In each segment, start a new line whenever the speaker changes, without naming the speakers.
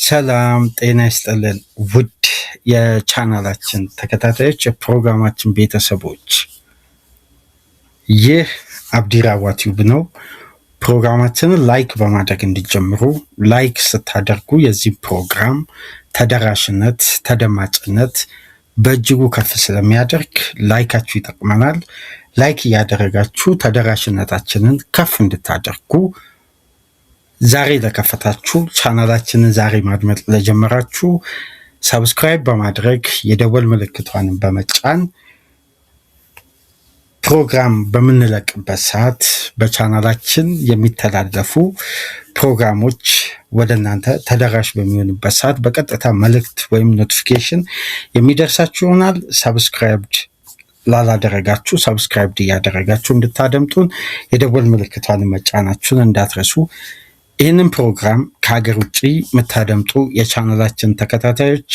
ሰላም ጤና ይስጥልን ውድ የቻናላችን ተከታታዮች የፕሮግራማችን ቤተሰቦች፣ ይህ አብዲራዋ ቲዩብ ነው። ፕሮግራማችንን ላይክ በማድረግ እንዲጀምሩ። ላይክ ስታደርጉ የዚህ ፕሮግራም ተደራሽነት፣ ተደማጭነት በእጅጉ ከፍ ስለሚያደርግ ላይካችሁ ይጠቅመናል። ላይክ እያደረጋችሁ ተደራሽነታችንን ከፍ እንድታደርጉ፣ ዛሬ ለከፈታችሁ ቻናላችንን ዛሬ ማድመጥ ለጀመራችሁ ሰብስክራይብ በማድረግ የደወል ምልክቷንም በመጫን ፕሮግራም በምንለቅበት ሰዓት በቻናላችን የሚተላለፉ ፕሮግራሞች ወደ እናንተ ተደራሽ በሚሆንበት ሰዓት በቀጥታ መልእክት ወይም ኖቲፊኬሽን የሚደርሳችሁ ይሆናል። ሰብስክራይብድ ላላደረጋችሁ ሰብስክራይብድ እያደረጋችሁ እንድታደምጡን የደወል ምልክቷን መጫናችሁን እንዳትረሱ። ይህንን ፕሮግራም ከሀገር ውጭ የምታደምጡ የቻናላችን ተከታታዮች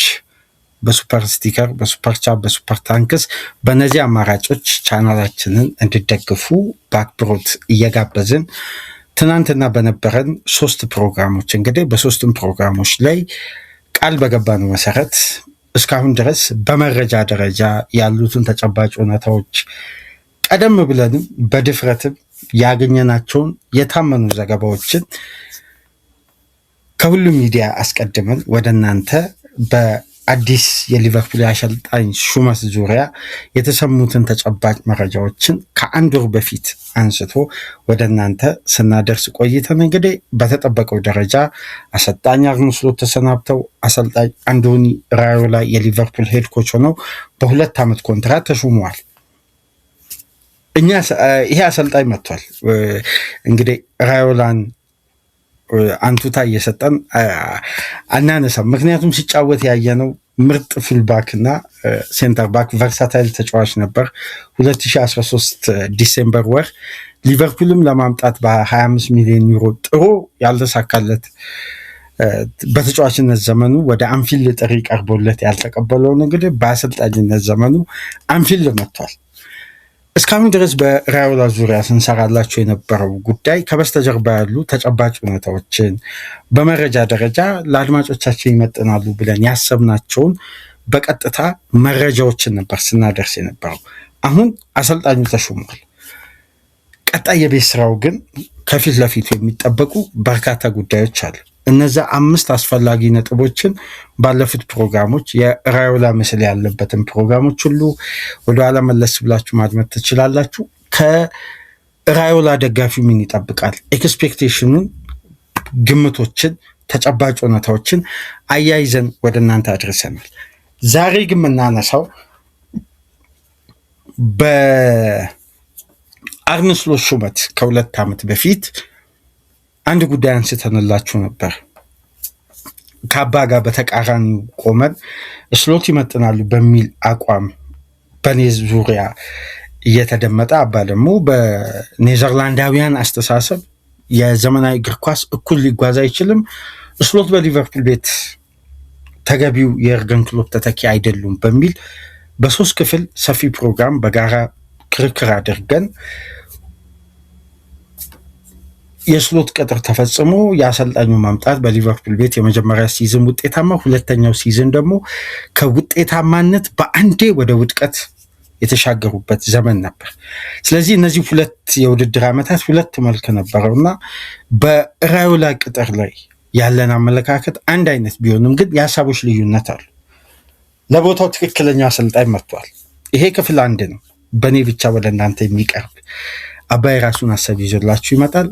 በሱፐር ስቲከር፣ በሱፐር ቻት፣ በሱፐር ታንክስ በእነዚህ አማራጮች ቻናላችንን እንድደግፉ በአክብሮት እየጋበዝን ትናንትና በነበረን 3 ፕሮግራሞች እንግዲህ በ3ቱም ፕሮግራሞች ላይ ቃል በገባነው መሰረት እስካሁን ድረስ በመረጃ ደረጃ ያሉትን ተጨባጭ እውነታዎች ቀደም ብለንም በድፍረትም ያገኘናቸውን የታመኑ ዘገባዎችን ከሁሉም ሚዲያ አስቀድመን ወደ እናንተ በአዲስ የሊቨርፑል አሰልጣኝ ሹመት ዙሪያ የተሰሙትን ተጨባጭ መረጃዎችን ከአንድ ወር በፊት አንስቶ ወደ እናንተ ስናደርስ ቆይተን እንግዲህ በተጠበቀው ደረጃ አሰልጣኝ አርነ ስሎት ተሰናብተው አሰልጣኝ አንዶኒ ራዮላ የሊቨርፑል ሄድ ኮች ሆነው በ2 ዓመት ኮንትራት ተሹመዋል። ይሄ አሰልጣኝ መጥቷል። እንግዲህ ራዮላን አንቱታ እየሰጠን አናነሳም። ምክንያቱም ሲጫወት ያየነው ምርጥ ፉልባክ እና ሴንተር ባክ ቨርሳታይል ተጫዋች ነበር። 2013 ዲሴምበር ወር ሊቨርፑልም ለማምጣት በ25 ሚሊዮን ዩሮ ጥሩ ያልተሳካለት በተጫዋችነት ዘመኑ ወደ አንፊልድ ጥሪ ቀርቦለት ያልተቀበለውን እንግዲህ በአሰልጣኝነት ዘመኑ አንፊልድ መጥቷል። እስካሁን ድረስ በራዮላ ዙሪያ ስንሰራላቸው የነበረው ጉዳይ ከበስተጀርባ ያሉ ተጨባጭ እውነታዎችን በመረጃ ደረጃ ለአድማጮቻችን ይመጥናሉ ብለን ያሰብናቸውን በቀጥታ መረጃዎችን ነበር ስናደርስ የነበረው። አሁን አሰልጣኙ ተሹሟል። ቀጣይ የቤት ስራው ግን ከፊት ለፊቱ የሚጠበቁ በርካታ ጉዳዮች አሉ። እነዛ 5 አስፈላጊ ነጥቦችን ባለፉት ፕሮግራሞች የራዮላ ምስል ያለበትን ፕሮግራሞች ሁሉ ወደኋላ መለስ ብላችሁ ማድመጥ ትችላላችሁ። ከራዮላ ደጋፊ ምን ይጠብቃል፣ ኤክስፔክቴሽኑን፣ ግምቶችን፣ ተጨባጭ እውነታዎችን አያይዘን ወደ እናንተ አድርሰናል። ዛሬ ግን የምናነሳው በአርነ ስሎት ሹመት ከ2 ዓመት በፊት አንድ ጉዳይ አንስተንላችሁ ነበር። ከአባ ጋር በተቃራኒ ቆመን ስሎት ይመጥናሉ በሚል አቋም በኔ ዙሪያ እየተደመጠ፣ አባ ደግሞ በኔዘርላንዳውያን አስተሳሰብ የዘመናዊ እግር ኳስ እኩል ሊጓዝ አይችልም፣ ስሎት በሊቨርፑል ቤት ተገቢው የኤርገን ክሎፕ ተተኪ አይደሉም በሚል በ3 ክፍል ሰፊ ፕሮግራም በጋራ ክርክር አድርገን የስሎት ቅጥር ተፈጽሞ የአሰልጣኙ ማምጣት በሊቨርፑል ቤት የመጀመሪያ ሲዝን ውጤታማ፣ ሁለተኛው ሲዝን ደግሞ ከውጤታማነት በአንዴ ወደ ውድቀት የተሻገሩበት ዘመን ነበር። ስለዚህ እነዚህ 2 የውድድር ዓመታት 2 መልክ ነበረውና በራዮላ ቅጥር ላይ ያለን አመለካከት አንድ አይነት ቢሆንም ግን የሀሳቦች ልዩነት አሉ። ለቦታው ትክክለኛ አሰልጣኝ መጥቷል። ይሄ ክፍል 1 ነው፣ በእኔ ብቻ ወደ እናንተ የሚቀርብ። አባይ ራሱን ሀሳብ ይዞላችሁ ይመጣል።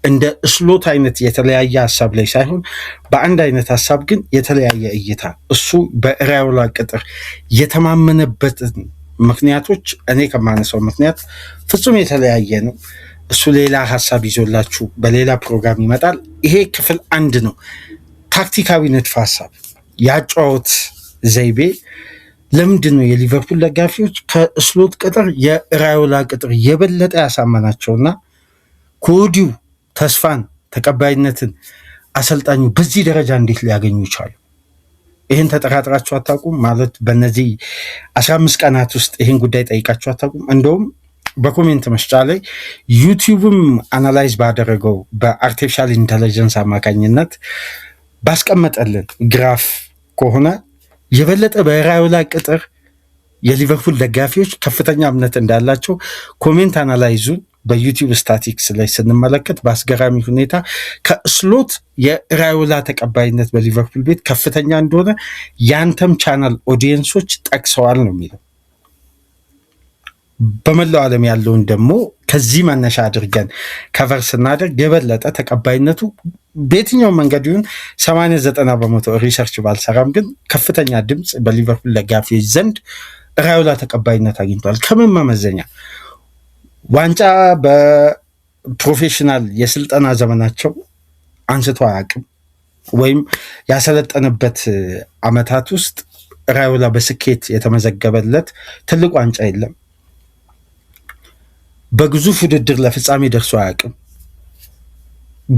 እንደ ስሎት አይነት የተለያየ ሀሳብ ላይ ሳይሆን በአንድ አይነት ሀሳብ ግን የተለያየ እይታ፣ እሱ በራዮላ ቅጥር የተማመነበትን ምክንያቶች እኔ ከማነሳው ምክንያት ፍጹም የተለያየ ነው። እሱ ሌላ ሀሳብ ይዞላችሁ በሌላ ፕሮግራም ይመጣል። ይሄ ክፍል 1 ነው። ታክቲካዊ ንድፈ ሀሳብ፣ የአጨዋወት ዘይቤ ለምንድን ነው የሊቨርፑል ደጋፊዎች ከስሎት ቅጥር የራዮላ ቅጥር የበለጠ ያሳመናቸውና ከወዲሁ ተስፋን፣ ተቀባይነትን አሰልጣኙ በዚህ ደረጃ እንዴት ሊያገኙ ይቻሉ? ይህን ተጠራጥራችሁ አታውቁም? ማለት በእነዚህ 15 ቀናት ውስጥ ይህን ጉዳይ ጠይቃችሁ አታውቁም? እንደውም በኮሜንት መስጫ ላይ ዩቲዩብም አናላይዝ ባደረገው በአርቲፊሻል ኢንተለጀንስ አማካኝነት ባስቀመጠልን ግራፍ ከሆነ የበለጠ በራዮላ ቅጥር የሊቨርፑል ደጋፊዎች ከፍተኛ እምነት እንዳላቸው ኮሜንት አናላይዙን በዩቲዩብ ስታቲክስ ላይ ስንመለከት በአስገራሚ ሁኔታ ከስሎት የራዮላ ተቀባይነት በሊቨርፑል ቤት ከፍተኛ እንደሆነ ያንተም ቻናል ኦዲየንሶች ጠቅሰዋል ነው የሚለው። በመላው ዓለም ያለውን ደግሞ ከዚህ መነሻ አድርገን ከቨር ስናደርግ የበለጠ ተቀባይነቱ በየትኛው መንገድ ይሁን 80-90 በመቶ ሪሰርች ባልሰራም ግን ከፍተኛ ድምፅ በሊቨርፑል ደጋፊዎች ዘንድ ራዮላ ተቀባይነት አግኝቷል። ከምን መመዘኛ? ዋንጫ በፕሮፌሽናል የስልጠና ዘመናቸው አንስቶ አያውቅም፣ ወይም ያሰለጠነበት አመታት ውስጥ ራዮላ በስኬት የተመዘገበለት ትልቅ ዋንጫ የለም። በግዙፍ ውድድር ለፍጻሜ ደርሶ አያውቅም።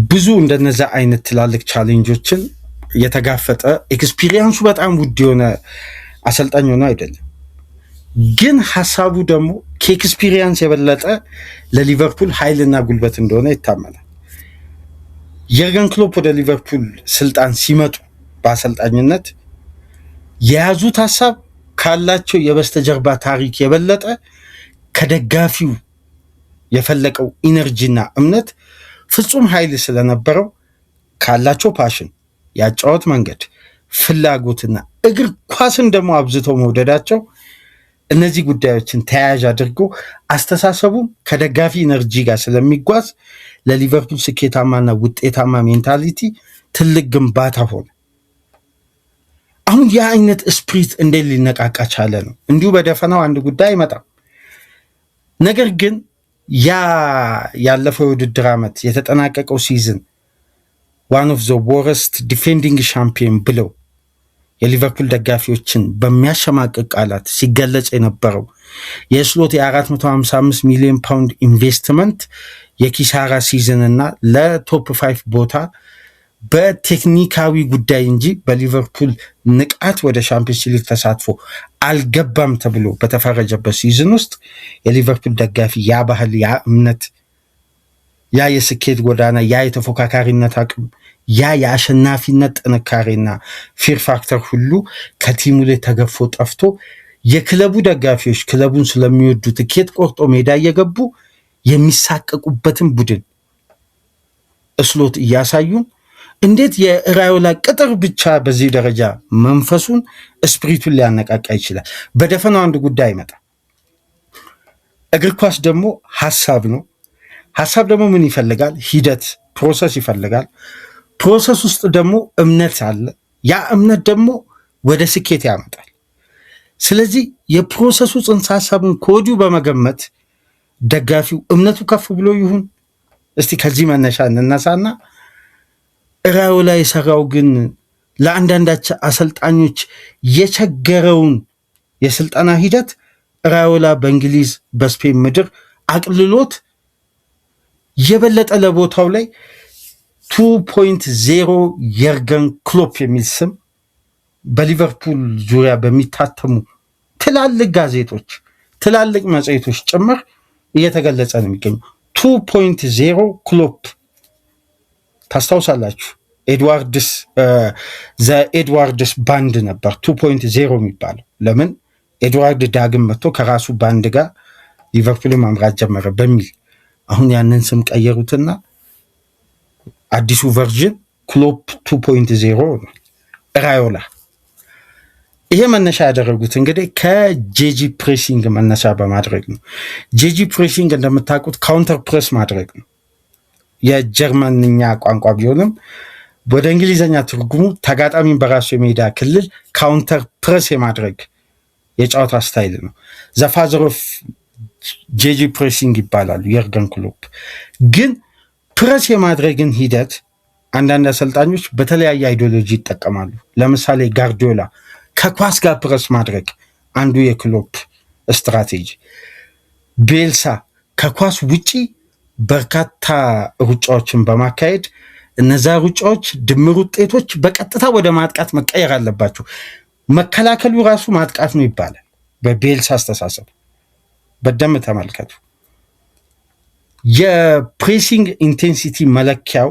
ብዙ እንደነዛ አይነት ትላልቅ ቻሌንጆችን የተጋፈጠ ኤክስፒሪየንሱ በጣም ውድ የሆነ አሰልጣኝ ሆኖ አይደለም። ግን ሀሳቡ ደግሞ ከኤክስፒሪየንስ የበለጠ ለሊቨርፑል ኃይልና ጉልበት እንደሆነ ይታመናል። የርገን ክሎፕ ወደ ሊቨርፑል ስልጣን ሲመጡ በአሰልጣኝነት የያዙት ሀሳብ ካላቸው የበስተጀርባ ታሪክ የበለጠ ከደጋፊው የፈለቀው ኢነርጂና እምነት ፍጹም ኃይል ስለነበረው ካላቸው ፓሽን፣ ያጫወት መንገድ፣ ፍላጎትና እግር ኳስን ደግሞ አብዝተው መውደዳቸው እነዚህ ጉዳዮችን ተያያዥ አድርጎ አስተሳሰቡም ከደጋፊ ኢነርጂ ጋር ስለሚጓዝ ለሊቨርፑል ስኬታማና ውጤታማ ሜንታሊቲ ትልቅ ግንባታ ሆነ። አሁን ያ አይነት ስፕሪት እንዴት ሊነቃቃ ቻለ ነው። እንዲሁ በደፈናው አንድ ጉዳይ አይመጣም። ነገር ግን ያ ያለፈው የውድድር ዓመት የተጠናቀቀው ሲዝን ዋን ኦፍ ዘ ወረስት ዲፌንዲንግ ሻምፒዮን ብለው የሊቨርፑል ደጋፊዎችን በሚያሸማቅቅ ቃላት ሲገለጽ የነበረው የስሎት የ455 ሚሊዮን ፓውንድ ኢንቨስትመንት የኪሳራ ሲዝን እና ለቶፕ 5 ቦታ በቴክኒካዊ ጉዳይ እንጂ በሊቨርፑል ንቃት ወደ ሻምፒዮንስ ሊግ ተሳትፎ አልገባም ተብሎ በተፈረጀበት ሲዝን ውስጥ የሊቨርፑል ደጋፊ ያ ባህል፣ ያ እምነት፣ ያ የስኬት ጎዳና፣ ያ የተፎካካሪነት አቅም፣ ያ የአሸናፊነት ጥንካሬና ፊር ፋክተር ሁሉ ከቲሙ ላይ ተገፎ ጠፍቶ የክለቡ ደጋፊዎች ክለቡን ስለሚወዱ ትኬት ቆርጦ ሜዳ እየገቡ የሚሳቀቁበትን ቡድን እስሎት እያሳዩን እንዴት የራዮላ ቅጥር ብቻ በዚህ ደረጃ መንፈሱን ስፕሪቱን ሊያነቃቃ ይችላል? በደፈናው አንድ ጉዳይ ይመጣ። እግር ኳስ ደግሞ ሀሳብ ነው። ሀሳብ ደግሞ ምን ይፈልጋል? ሂደት፣ ፕሮሰስ ይፈልጋል። ፕሮሰስ ውስጥ ደግሞ እምነት አለ። ያ እምነት ደግሞ ወደ ስኬት ያመጣል። ስለዚህ የፕሮሰሱ ጽንሰ ሀሳቡን ከወዲሁ በመገመት ደጋፊው እምነቱ ከፍ ብሎ ይሁን። እስቲ ከዚህ መነሻ እንነሳና ራዮላ የሰራው ግን ለአንዳንዳች አሰልጣኞች የቸገረውን የስልጠና ሂደት ራዮላ በእንግሊዝ በስፔን ምድር አቅልሎት የበለጠ ለቦታው ላይ 2.0 የርገን ክሎፕ የሚል ስም በሊቨርፑል ዙሪያ በሚታተሙ ትላልቅ ጋዜጦች፣ ትላልቅ መጽሔቶች ጭምር እየተገለጸ ነው የሚገኙ። 2.0 ክሎፕ ታስታውሳላችሁ? ኤድዋርድስ ባንድ ነበር 2.0 የሚባለው። ለምን ኤድዋርድ ዳግም መጥቶ ከራሱ ባንድ ጋር ሊቨርፑልን መምራት ጀመረ በሚል አሁን ያንን ስም ቀየሩትና አዲሱ ቨርዥን ክሎፕ 2.0 ሆኗል። ራዮላ ይሄ መነሻ ያደረጉት እንግዲህ ከጄጂ ፕሬሲንግ መነሻ በማድረግ ነው። ጄጂ ፕሬሲንግ እንደምታውቁት ካውንተር ፕሬስ ማድረግ ነው። የጀርመንኛ ቋንቋ ቢሆንም ወደ እንግሊዘኛ ትርጉሙ ተጋጣሚን በራሱ የሜዳ ክልል ካውንተር ፕሬስ የማድረግ የጨዋታ ስታይል ነው። ዘፋዘር ኦፍ ጄጂ ፕሬሲንግ ይባላሉ የርገን ክሎፕ። ግን ፕሬስ የማድረግን ሂደት አንዳንድ አሰልጣኞች በተለያየ አይዲዮሎጂ ይጠቀማሉ። ለምሳሌ ጋርዲዮላ ከኳስ ጋር ፕሬስ ማድረግ አንዱ የክሎፕ ስትራቴጂ፣ ቤልሳ ከኳስ ውጪ በርካታ ሩጫዎችን በማካሄድ እነዛ ሩጫዎች ድምር ውጤቶች በቀጥታ ወደ ማጥቃት መቀየር አለባቸው፣ መከላከሉ ራሱ ማጥቃት ነው ይባላል በቤልሳ አስተሳሰብ። በደንብ ተመልከቱ። የፕሬሲንግ ኢንቴንሲቲ መለኪያው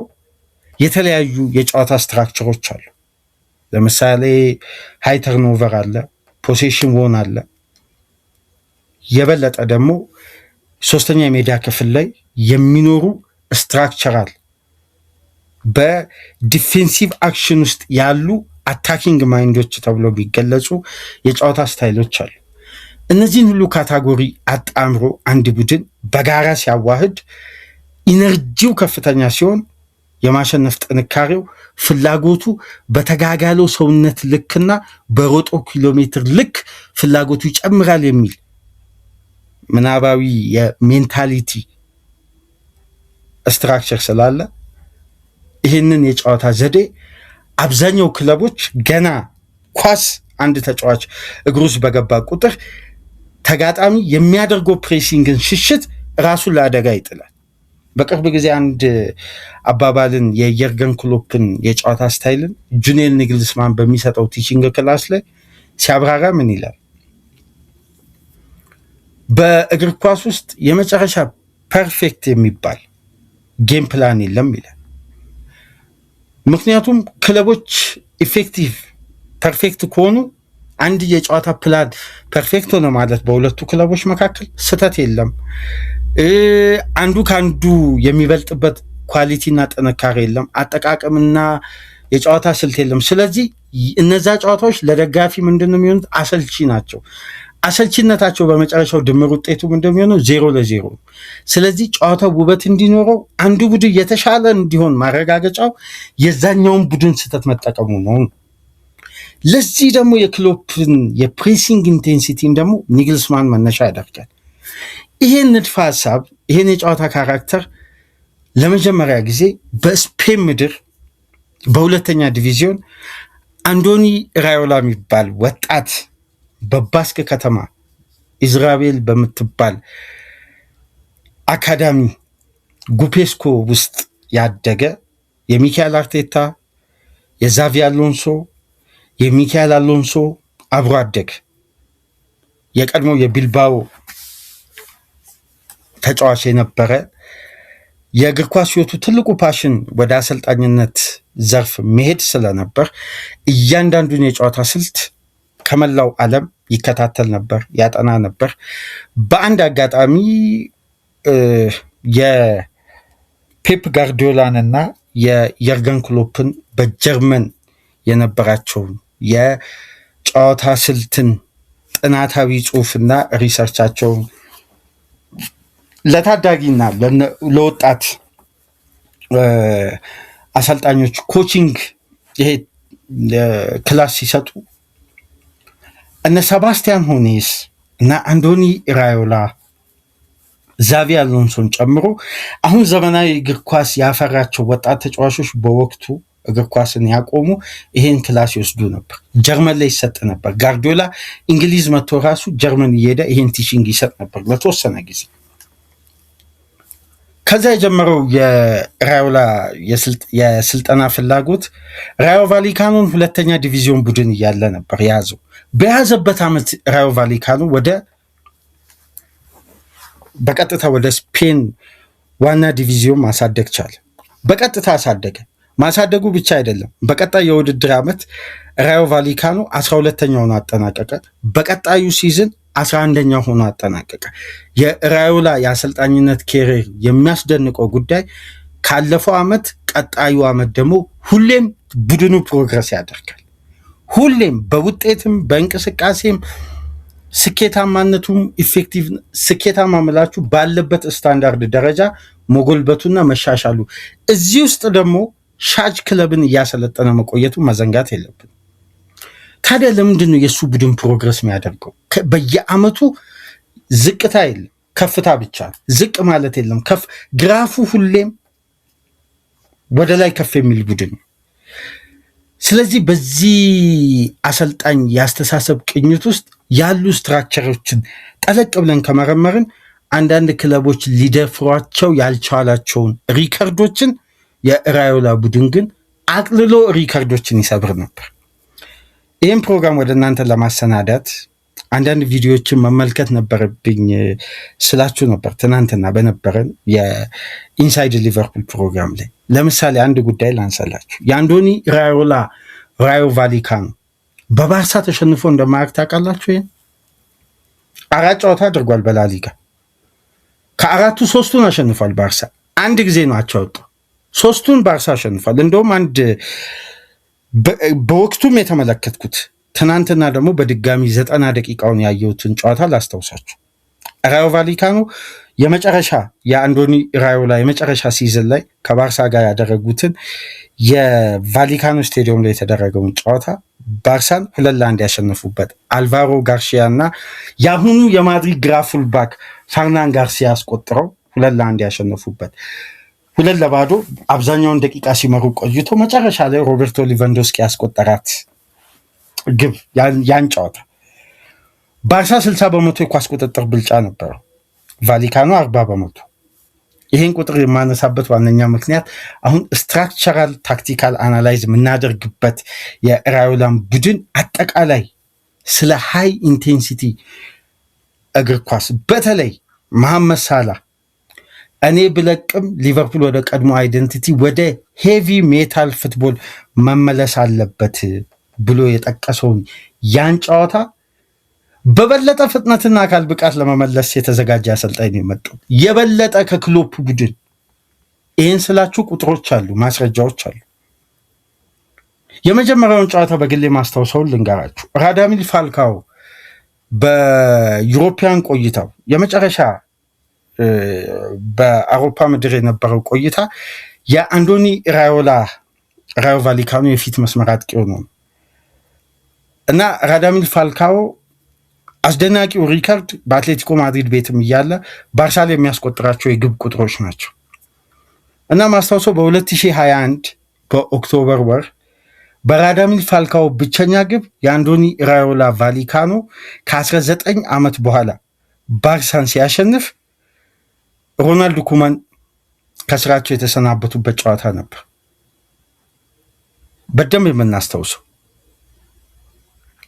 የተለያዩ የጨዋታ ስትራክቸሮች አሉ። ለምሳሌ ሃይ ተርኖቨር አለ፣ ፖሴሽን ዎን አለ። የበለጠ ደግሞ ሶስተኛ የሜዳ ክፍል ላይ የሚኖሩ ስትራክቸራል በዲፌንሲቭ አክሽን ውስጥ ያሉ አታኪንግ ማይንዶች ተብሎ ቢገለጹ የጨዋታ ስታይሎች አሉ። እነዚህን ሁሉ ካታጎሪ አጣምሮ አንድ ቡድን በጋራ ሲያዋህድ ኢነርጂው ከፍተኛ ሲሆን የማሸነፍ ጥንካሬው፣ ፍላጎቱ በተጋጋለው ሰውነት ልክና በሮጦ ኪሎ ሜትር ልክ ፍላጎቱ ይጨምራል የሚል ምናባዊ የሜንታሊቲ ስትራክቸር ስላለ ይህንን የጨዋታ ዘዴ አብዛኛው ክለቦች ገና ኳስ አንድ ተጫዋች እግሩ ውስጥ በገባ ቁጥር ተጋጣሚ የሚያደርገው ፕሬሲንግን ሽሽት ራሱን ለአደጋ ይጥላል። በቅርብ ጊዜ አንድ አባባልን የየርገን ክሎፕን የጨዋታ ስታይልን ጁሊየን ኒግልስማን በሚሰጠው ቲቺንግ ክላስ ላይ ሲያብራራ ምን ይላል? በእግር ኳስ ውስጥ የመጨረሻ ፐርፌክት የሚባል ጌም ፕላን የለም ይላል። ምክንያቱም ክለቦች ኢፌክቲቭ ፐርፌክት ከሆኑ አንድ የጨዋታ ፕላን ፐርፌክት ሆነ ማለት በሁለቱ ክለቦች መካከል ስህተት የለም። አንዱ ከአንዱ የሚበልጥበት ኳሊቲና ጥንካሬ የለም። አጠቃቀምና የጨዋታ ስልት የለም። ስለዚህ እነዛ ጨዋታዎች ለደጋፊ ምንድነው የሚሆኑት? አሰልቺ ናቸው። አሰልቺነታቸው በመጨረሻው ድምር ውጤቱ እንደሚሆነው 0-0። ስለዚህ ጨዋታው ውበት እንዲኖረው አንዱ ቡድን የተሻለ እንዲሆን ማረጋገጫው የዛኛውን ቡድን ስህተት መጠቀሙ ነው። ለዚህ ደግሞ የክሎፕን የፕሬሲንግ ኢንቴንሲቲን ደግሞ ኒግልስማን መነሻ ያደርጋል። ይሄን ንድፈ ሀሳብ ይሄን የጨዋታ ካራክተር ለመጀመሪያ ጊዜ በስፔን ምድር በሁለተኛ ዲቪዚዮን አንዶኒ ራዮላ የሚባል ወጣት በባስክ ከተማ ኢዝራቤል በምትባል አካዳሚ ጉፔስኮ ውስጥ ያደገ የሚካኤል አርቴታ፣ የዛቪ አሎንሶ፣ የሚካኤል አሎንሶ አብሮ አደግ የቀድሞ የቢልባኦ ተጫዋች የነበረ የእግር ኳስ ህይወቱ ትልቁ ፓሽን ወደ አሰልጣኝነት ዘርፍ መሄድ ስለነበር እያንዳንዱን የጨዋታ ስልት ከመላው ዓለም ይከታተል ነበር፣ ያጠና ነበር። በአንድ አጋጣሚ የፔፕ ጋርዲዮላንና የየርገን ክሎፕን በጀርመን የነበራቸውን የጨዋታ ስልትን ጥናታዊ ጽሑፍና ሪሰርቻቸውን ለታዳጊና ለወጣት አሰልጣኞች ኮቺንግ ይሄ ክላስ ሲሰጡ እነ ሰባስቲያን ሆኔስ እና አንዶኒ ራዮላ፣ ዛቪ አሎንሶን ጨምሮ አሁን ዘመናዊ እግር ኳስ ያፈራቸው ወጣት ተጫዋቾች በወቅቱ እግር ኳስን ያቆሙ ይሄን ክላስ ይወስዱ ነበር። ጀርመን ላይ ይሰጥ ነበር። ጋርዲዮላ እንግሊዝ መጥቶ ራሱ ጀርመን እየሄደ ይሄን ቲቺንግ ይሰጥ ነበር ለተወሰነ ጊዜ። ከዛ የጀመረው የራዮላ የስልጠና ፍላጎት ራዮ ቫሊካኖን ሁለተኛ ዲቪዚዮን ቡድን እያለ ነበር የያዘው። በያዘበት ዓመት ራዮ ቫሊካኖ በቀጥታ ወደ ስፔን ዋና ዲቪዚዮን ማሳደግ ቻለ። በቀጥታ አሳደገ። ማሳደጉ ብቻ አይደለም፣ በቀጣይ የውድድር ዓመት ራዮ ቫሊካኖ 12ኛ ሆኖ አጠናቀቀ። በቀጣዩ ሲዝን 11ኛ ሆኖ አጠናቀቀ። የራዮላ የአሰልጣኝነት ኬሪር የሚያስደንቀው ጉዳይ ካለፈው ዓመት ቀጣዩ ዓመት ደግሞ ሁሌም ቡድኑ ፕሮግረስ ያደርጋል። ሁሌም በውጤትም በእንቅስቃሴም ስኬታማነቱም ኢፌክቲቭ ስኬታማ ምላችሁ ባለበት ስታንዳርድ ደረጃ መጎልበቱና መሻሻሉ። እዚህ ውስጥ ደግሞ ሻጅ ክለብን እያሰለጠነ መቆየቱ መዘንጋት የለብን። ታዲያ ለምንድን ነው የእሱ ቡድን ፕሮግረስ የሚያደርገው? በየአመቱ ዝቅታ የለም፣ ከፍታ ብቻ። ዝቅ ማለት የለም፣ ከፍ ግራፉ ሁሌም ወደ ላይ ከፍ የሚል ቡድን ነው። ስለዚህ በዚህ አሰልጣኝ የአስተሳሰብ ቅኝት ውስጥ ያሉ ስትራክቸሮችን ጠለቅ ብለን ከመረመርን አንዳንድ ክለቦች ሊደፍሯቸው ያልቻላቸውን ሪከርዶችን የራዮላ ቡድን ግን አቅልሎ ሪከርዶችን ይሰብር ነበር። ይህም ፕሮግራም ወደ እናንተ ለማሰናዳት አንዳንድ ቪዲዮዎችን መመልከት ነበረብኝ ስላችሁ ነበር ትናንትና በነበረን የኢንሳይድ ሊቨርፑል ፕሮግራም ላይ። ለምሳሌ አንድ ጉዳይ ላንሳላችሁ። የአንዶኒ ራዮላ ራዮ ቫሊካኖ በባርሳ ተሸንፎ እንደማያውቅ ታውቃላችሁ። ይሄን 4 ጨዋታ አድርጓል በላሊጋ። ከ4ቱ 3ቱን አሸንፏል ባርሳ። አንድ ጊዜ ነው አቻ ወጣው። 3ቱን ባርሳ አሸንፏል። እንደውም አንድ በወቅቱም የተመለከትኩት ትናንትና ደግሞ በድጋሚ 90 ደቂቃውን ያየሁትን ጨዋታ ላስታውሳችሁ። ራዮ ቫሊካኖ የመጨረሻ የአንዶኒ ራዮላ የመጨረሻ ሲዝን ላይ ከባርሳ ጋር ያደረጉትን የቫሊካኖ ስቴዲየም ላይ የተደረገውን ጨዋታ ባርሳን 2-1 ያሸነፉበት አልቫሮ ጋርሲያ እና የአሁኑ የማድሪድ ግራ ፉልባክ ፈርናን ጋርሲያ አስቆጥረው 2-1 ያሸነፉበት 2-0 አብዛኛውን ደቂቃ ሲመሩ ቆይቶ መጨረሻ ላይ ሮቤርቶ ሊቫንዶስኪ ያስቆጠራት ግብ ያን ጨዋታ ባርሳ 60% የኳስ ቁጥጥር ብልጫ ነበረው፣ ቫሊካኖ 40%። ይህን ቁጥር የማነሳበት ዋነኛ ምክንያት አሁን ስትራክቸራል ታክቲካል አናላይዝ የምናደርግበት የራዮላን ቡድን አጠቃላይ ስለ ሃይ ኢንቴንሲቲ እግር ኳስ በተለይ መሐመድ ሳላ እኔ ብለቅም ሊቨርፑል ወደ ቀድሞ አይደንቲቲ ወደ ሄቪ ሜታል ፉትቦል መመለስ አለበት ብሎ የጠቀሰውን ያን ጨዋታ በበለጠ ፍጥነትና አካል ብቃት ለመመለስ የተዘጋጀ አሰልጣኝ ነው የመጣው፣ የበለጠ ከክሎፕ ቡድን። ይህን ስላችሁ ቁጥሮች አሉ፣ ማስረጃዎች አሉ። የመጀመሪያውን ጨዋታ በግሌ ማስታወሰውን ልንገራችሁ። ራዳሚል ፋልካኦ በዩሮፒያን ቆይታው የመጨረሻ በአውሮፓ ምድር የነበረው ቆይታ የአንዶኒ ራዮ ቫሊካኖ የፊት መስመር አጥቂ ሆኖ እና ራዳሚል ፋልካኦ አስደናቂው ሪካርድ በአትሌቲኮ ማድሪድ ቤትም እያለ ባርሳ ላይ የሚያስቆጥራቸው የግብ ቁጥሮች ናቸው። እና ማስታወሰው በ2021 በኦክቶበር ወር በራዳሚል ፋልካኦ ብቸኛ ግብ የአንዶኒ ራዮላ ቫሊካኖ ከ19 ዓመት በኋላ ባርሳን ሲያሸንፍ ሮናልድ ኩማን ከስራቸው የተሰናበቱበት ጨዋታ ነበር በደንብ የምናስታውሰው።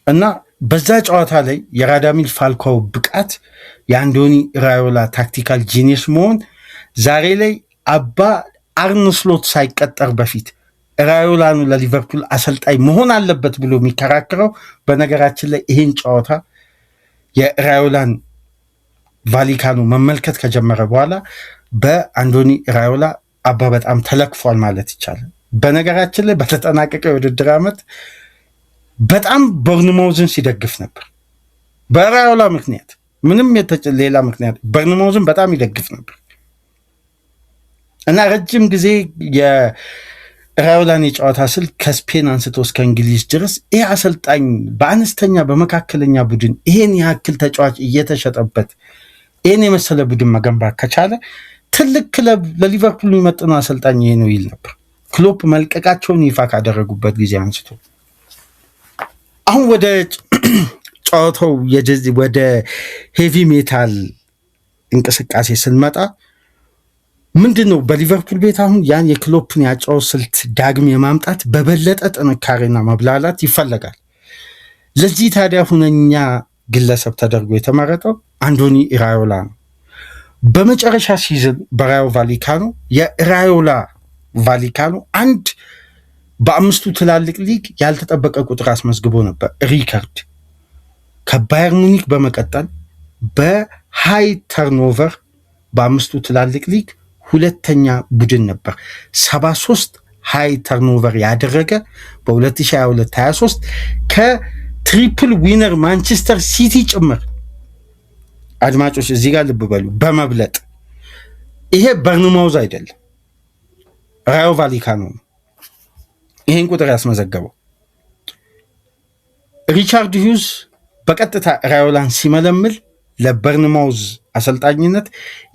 እና በዛ ጨዋታ ላይ የራዳሚል ፋልካኦ ብቃት የአንዶኒ ራዮላ ታክቲካል ጂኒየስ መሆን ዛሬ ላይ አባ አርነ ስሎት ሳይቀጠር በፊት ራዮላኑ ለሊቨርፑል አሰልጣኝ መሆን አለበት ብሎ የሚከራከረው በነገራችን ላይ ይሄን ጨዋታ የራዮላን ቫሊካኖ መመልከት ከጀመረ በኋላ በአንዶኒ ራዮላ አባ በጣም ተለክፏል ማለት ይቻላል። በነገራችን ላይ በተጠናቀቀ የውድድር ዓመት በጣም ቦርንማውዝን ሲደግፍ ነበር። በራዮላ ምክንያት ምንም ሌላ ምክንያት ቦርንማውዝን በጣም ይደግፍ ነበር እና ረጅም ጊዜ የራዮላን የጨዋታ ስልት ከስፔን አንስቶ እስከ እንግሊዝ ድረስ ይህ አሰልጣኝ በአነስተኛ በመካከለኛ ቡድን ይሄን ያክል ተጫዋች እየተሸጠበት ይህን የመሰለ ቡድን መገንባት ከቻለ ትልቅ ክለብ ለሊቨርፑል የሚመጥነው አሰልጣኝ ይሄ ነው ይል ነበር ክሎፕ መልቀቃቸውን ይፋ ካደረጉበት ጊዜ አንስቶ። አሁን ወደ ጨዋታው ወደ ሄቪ ሜታል እንቅስቃሴ ስንመጣ ምንድን ነው በሊቨርፑል ቤት አሁን ያን የክሎፕን ያጫወት ስልት ዳግም የማምጣት በበለጠ ጥንካሬና መብላላት ይፈለጋል። ለዚህ ታዲያ ሁነኛ ግለሰብ ተደርጎ የተመረጠው አንዶኒ ራዮላ ነው። በመጨረሻ ሲዝን በራዮ ቫሊካኖ የራዮላ ቫሊካኖ አንድ በ5ቱ ትላልቅ ሊግ ያልተጠበቀ ቁጥር አስመዝግቦ ነበር። ሪካርድ ከባየር ሙኒክ በመቀጠል በሃይ ተርኖቨር በ5ቱ ትላልቅ ሊግ ሁለተኛ ቡድን ነበር። 73 ሃይ ተርኖቨር ያደረገ በ2022-23 ከትሪፕል ዊነር ማንቸስተር ሲቲ ጭምር። አድማጮች እዚህ ጋር ልብ በሉ፣ በመብለጥ ይሄ በርንማውዝ አይደለም፣ ራዮ ቫሊካኖ ነው ይሄን ቁጥር ያስመዘገበው። ሪቻርድ ሂውዝ በቀጥታ ራዮላን ሲመለምል ለበርንማውዝ አሰልጣኝነት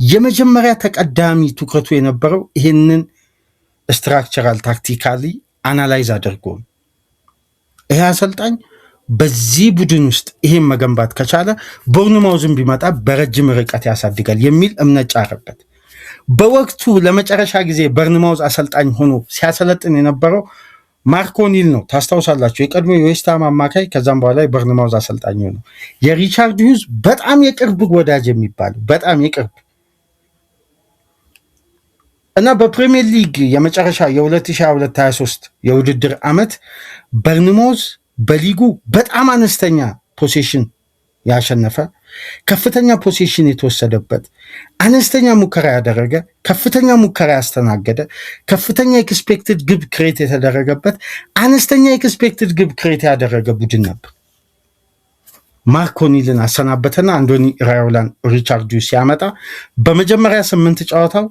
የመጀመሪያ ተቀዳሚ ትኩረቱ የነበረው ይህንን ስትራክቸራል ታክቲካሊ አናላይዝ አድርጎ ይሄ አሰልጣኝ በዚህ ቡድን ውስጥ ይሄን መገንባት ከቻለ ቦርንማውዝን ቢመጣ በረጅም ርቀት ያሳድጋል የሚል እምነት ጫረበት። በወቅቱ ለመጨረሻ ጊዜ በርንማውዝ አሰልጣኝ ሆኖ ሲያሰለጥን የነበረው ማርክ ኦኒል ነው። ታስታውሳላችሁ፣ የቀድሞ የዌስትሃም አማካይ፣ ከዛም በኋላ በርንማውዝ አሰልጣኝ ነው። የሪቻርድ ሂውዝ በጣም የቅርብ ወዳጅ የሚባለው በጣም የቅርብ እና በፕሪሚየር ሊግ የመጨረሻ የ2022-23 የውድድር ዓመት በርንሞዝ በሊጉ በጣም አነስተኛ ፖሴሽን ያሸነፈ፣ ከፍተኛ ፖሴሽን የተወሰደበት፣ አነስተኛ ሙከራ ያደረገ፣ ከፍተኛ ሙከራ ያስተናገደ፣ ከፍተኛ ኤክስፔክትድ ግብ ክሬት የተደረገበት፣ አነስተኛ ኤክስፔክትድ ግብ ክሬት ያደረገ ቡድን ነበር። ማርክ ኦኒልን አሰናበተና አንዶኒ ራዮላን ሪቻርዱ ሲያመጣ በመጀመሪያ 8 ጨዋታው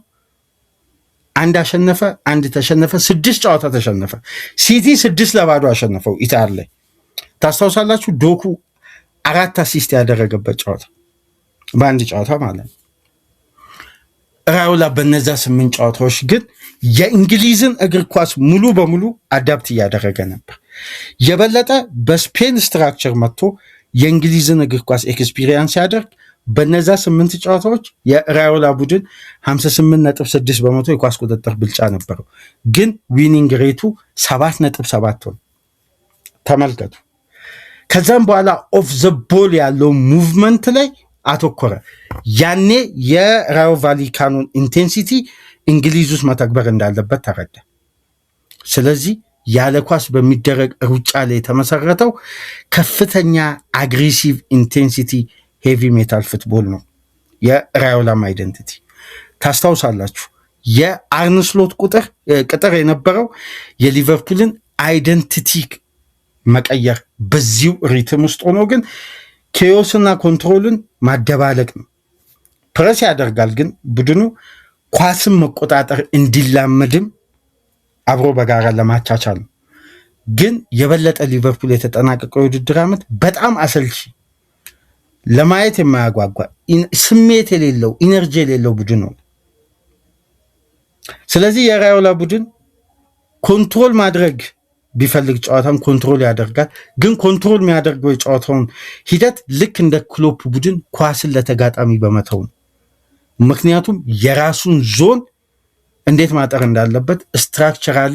አንድ አሸነፈ፣ አንድ ተሸነፈ፣ 6 ጨዋታ ተሸነፈ። ሲቲ 6-0 አሸነፈው ኢታር ላይ ታስታውሳላችሁ። ዶኩ 4 አሲስት ያደረገበት ጨዋታ በአንድ ጨዋታ ማለት ነው። ራዮላ በነዛ 8 ጨዋታዎች ግን የእንግሊዝን እግር ኳስ ሙሉ በሙሉ አዳፕት እያደረገ ነበር። የበለጠ በስፔን ስትራክቸር መጥቶ የእንግሊዝን እግር ኳስ ኤክስፒሪየንስ ያደርግ። በነዛ 8 ጨዋታዎች የራዮላ ቡድን 58.6% የኳስ ቁጥጥር ብልጫ ነበረው፣ ግን ዊኒንግ ሬቱ 7.7 ሆነ። ተመልከቱ። ከዛም በኋላ ኦፍ ዘ ቦል ያለው ሙቭመንት ላይ አተኮረ። ያኔ የራዮ ቫሊካኖን ኢንቴንሲቲ እንግሊዝ ውስጥ መተግበር እንዳለበት ተረዳ። ስለዚህ ያለ ኳስ በሚደረግ ሩጫ ላይ የተመሰረተው ከፍተኛ አግሬሲቭ ኢንቴንሲቲ ሄቪ ሜታል ፉትቦል ነው የራዮላም አይደንቲቲ። ታስታውሳላችሁ የአርንስሎት ቅጥር የነበረው የሊቨርፑልን አይደንቲቲ መቀየር በዚሁ ሪትም ውስጥ ሆኖ ግን ኬዮስና ኮንትሮልን ማደባለቅ ነው። ፕረስ ያደርጋል፣ ግን ቡድኑ ኳስን መቆጣጠር እንዲላመድም አብሮ በጋራ ለማቻቻል ነው። ግን የበለጠ ሊቨርፑል የተጠናቀቀው የውድድር ዓመት በጣም አሰልቺ፣ ለማየት የማያጓጓ፣ ስሜት የሌለው ኢነርጂ የሌለው ቡድን ነው። ስለዚህ የራዮላ ቡድን ኮንትሮል ማድረግ ቢፈልግ ጨዋታን ኮንትሮል ያደርጋል። ግን ኮንትሮል የሚያደርገው የጨዋታውን ሂደት ልክ እንደ ክሎፕ ቡድን ኳስን ለተጋጣሚ በመተው ነው። ምክንያቱም የራሱን ዞን እንዴት ማጠር እንዳለበት ስትራክቸራሊ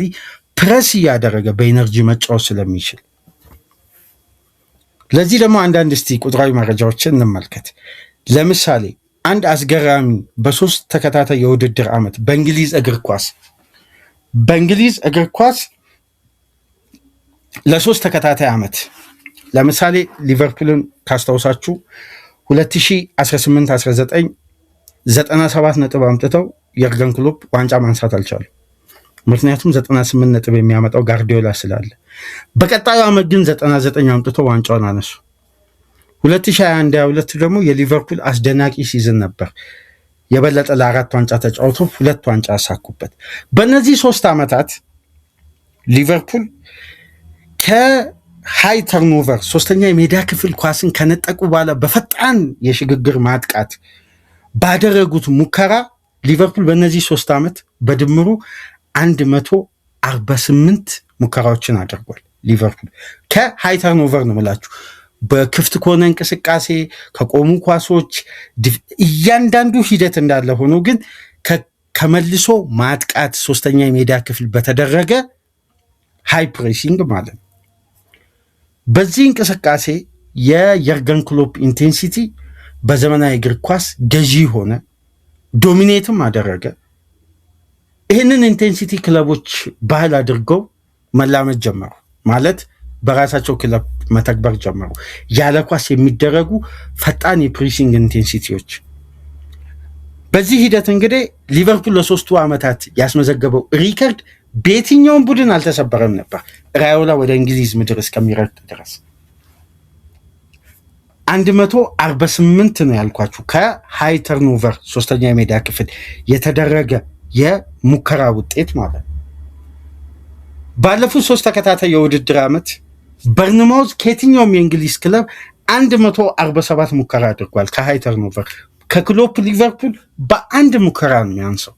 ፕረስ እያደረገ በኢነርጂ መጫወት ስለሚችል። ለዚህ ደግሞ አንዳንድ እስቲ ቁጥራዊ መረጃዎችን እንመልከት። ለምሳሌ አንድ አስገራሚ በ3 ተከታታይ የውድድር ዓመት በእንግሊዝ እግር ኳስ ለ3 ተከታታይ ዓመት ለምሳሌ ሊቨርፑልን ካስታውሳችሁ 2018-19 97 ነጥብ አምጥተው የርገን ክሎፕ ዋንጫ ማንሳት አልቻሉ። ምክንያቱም 98 ነጥብ የሚያመጣው ጋርዲዮላ ስላለ። በቀጣዩ ዓመት ግን 99 አምጥተው ዋንጫውን አነሱ። 2021-22 ደግሞ የሊቨርፑል አስደናቂ ሲዝን ነበር። የበለጠ ለ4 ዋንጫ ተጫውተው 2 ዋንጫ ያሳኩበት። በእነዚህ 3 ዓመታት ሊቨርፑል ከሃይ ተርኖቨር 3ኛ የሜዳ ክፍል ኳስን ከነጠቁ በኋላ በፈጣን የሽግግር ማጥቃት ባደረጉት ሙከራ ሊቨርፑል በእነዚህ 3 ዓመት በድምሩ 148 ሙከራዎችን አድርጓል። ሊቨርፑል ከሃይ ተርኖቨር ነው የምላችሁ፣ በክፍት ከሆነ እንቅስቃሴ፣ ከቆሙ ኳሶች፣ እያንዳንዱ ሂደት እንዳለ ሆኖ ግን ከመልሶ ማጥቃት 3ኛ የሜዳ ክፍል በተደረገ ሃይ ፕሬሲንግ ማለት ነው። በዚህ እንቅስቃሴ የየርገን ክሎፕ ኢንቴንሲቲ በዘመናዊ እግር ኳስ ገዢ ሆነ፣ ዶሚኔትም አደረገ። ይህንን ኢንቴንሲቲ ክለቦች ባህል አድርገው መላመድ ጀመሩ፣ ማለት በራሳቸው ክለብ መተግበር ጀመሩ። ያለ ኳስ የሚደረጉ ፈጣን የፕሬሲንግ ኢንቴንሲቲዎች። በዚህ ሂደት እንግዲህ ሊቨርፑል ለ3 ዓመታት ያስመዘገበው ሪከርድ በየትኛውም ቡድን አልተሰበረም ነበር ራዮላ ወደ እንግሊዝ ምድር እስከሚረግጥ ድረስ። 148 ነው ያልኳችሁ ከሃይ ተርኖቨር 3ኛ የሜዳ ክፍል የተደረገ የሙከራ ውጤት ማለት። ባለፉት 3 ተከታታይ የውድድር ዓመት በርንማውዝ ከየትኛውም የእንግሊዝ ክለብ 147 ሙከራ አድርጓል ከሃይ ተርኖቨር። ከክሎፕ ሊቨርፑል በአንድ ሙከራ ነው የሚያንሰው።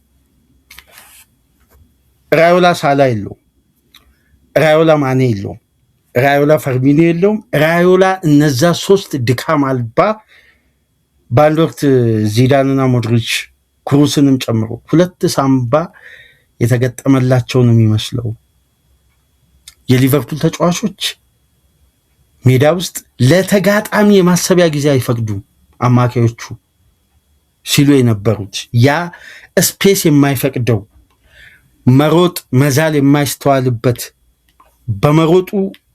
ራዮላ ሳላ የለውም፣ ራዮላ ማኔ የለውም፣ ራዮላ ፈርሚኖ የለውም። ራዮላ እነዛ 3 ድካም አልባ በአንድ ወቅት ዚዳንና ሞድሪች ክሩስንም ጨምሮ 2 ሳምባ የተገጠመላቸው ነው የሚመስለው። የሊቨርፑል ተጫዋቾች ሜዳ ውስጥ ለተጋጣሚ የማሰቢያ ጊዜ አይፈቅዱም አማካዮቹ ሲሉ የነበሩት ያ ስፔስ የማይፈቅደው መሮጥ መዛል የማይስተዋልበት በመሮጡ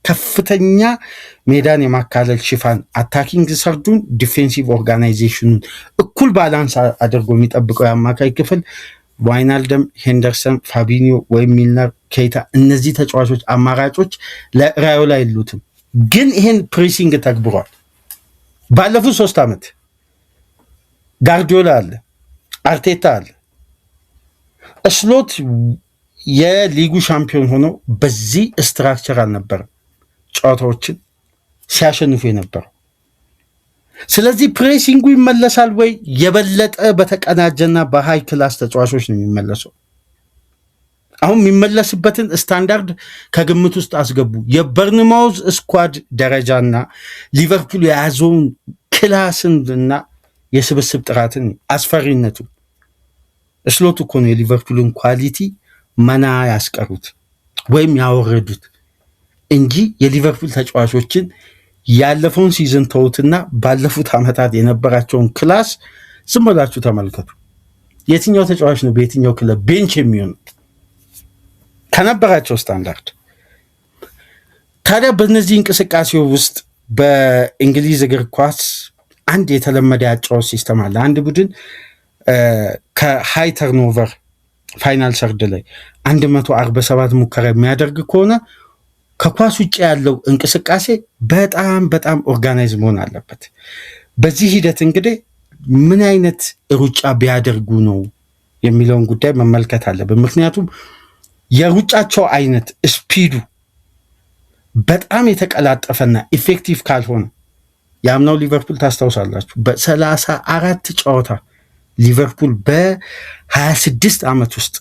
ከፍተኛ ሜዳን የማካለል ሽፋን አታኪንግ ሰርዱን ዲፌንሲቭ ኦርጋናይዜሽኑን እኩል ባላንስ አድርጎ የሚጠብቀው የአማካይ ክፍል ዋይናልደም፣ ሄንደርሰን፣ ፋቢኒዮ ወይም ሚልነር፣ ኬይታ እነዚህ ተጫዋቾች አማራጮች ለራዮላ የሉትም። ግን ይሄን ፕሬሲንግ ተግብሯል። ባለፉት 3 ዓመት ጋርዲዮላ አለ፣ አርቴታ አለ። ስሎት የሊጉ ሻምፒዮን ሆኖ በዚህ ስትራክቸር አልነበረም ጨዋታዎችን ሲያሸንፉ የነበረው። ስለዚህ ፕሬሲንጉ ይመለሳል ወይ? የበለጠ በተቀናጀና በሃይ ክላስ ተጫዋቾች ነው የሚመለሰው። አሁን የሚመለስበትን ስታንዳርድ ከግምት ውስጥ አስገቡ። የበርንማውዝ ስኳድ ደረጃና ሊቨርፑል የያዘውን ክላስንና የስብስብ ጥራትን አስፈሪነቱ ስሎት እኮ ነው የሊቨርፑልን ኳሊቲ መና ያስቀሩት ወይም ያወረዱት እንጂ የሊቨርፑል ተጫዋቾችን ያለፈውን ሲዝን ተውትና ባለፉት ዓመታት የነበራቸውን ክላስ ዝም ብላችሁ ተመልከቱ። የትኛው ተጫዋች ነው በየትኛው ክለብ ቤንች የሚሆን ከነበራቸው ስታንዳርድ? ታዲያ በእነዚህ እንቅስቃሴው ውስጥ በእንግሊዝ እግር ኳስ አንድ የተለመደ ያጫወት ሲስተም አለ። አንድ ቡድን ከሃይ ተርኖቨር ፋይናል ሰርድ ላይ 147 ሙከራ የሚያደርግ ከሆነ ከኳስ ውጭ ያለው እንቅስቃሴ በጣም ኦርጋናይዝ መሆን አለበት። በዚህ ሂደት እንግዲህ ምን አይነት ሩጫ ቢያደርጉ ነው የሚለውን ጉዳይ መመልከት አለብን። ምክንያቱም የሩጫቸው አይነት ስፒዱ በጣም የተቀላጠፈና ኢፌክቲቭ ካልሆነ የአምናው ሊቨርፑል ታስታውሳላችሁ፣ በ34 ጨዋታ ሊቨርፑል በ26 ዓመት ውስጥ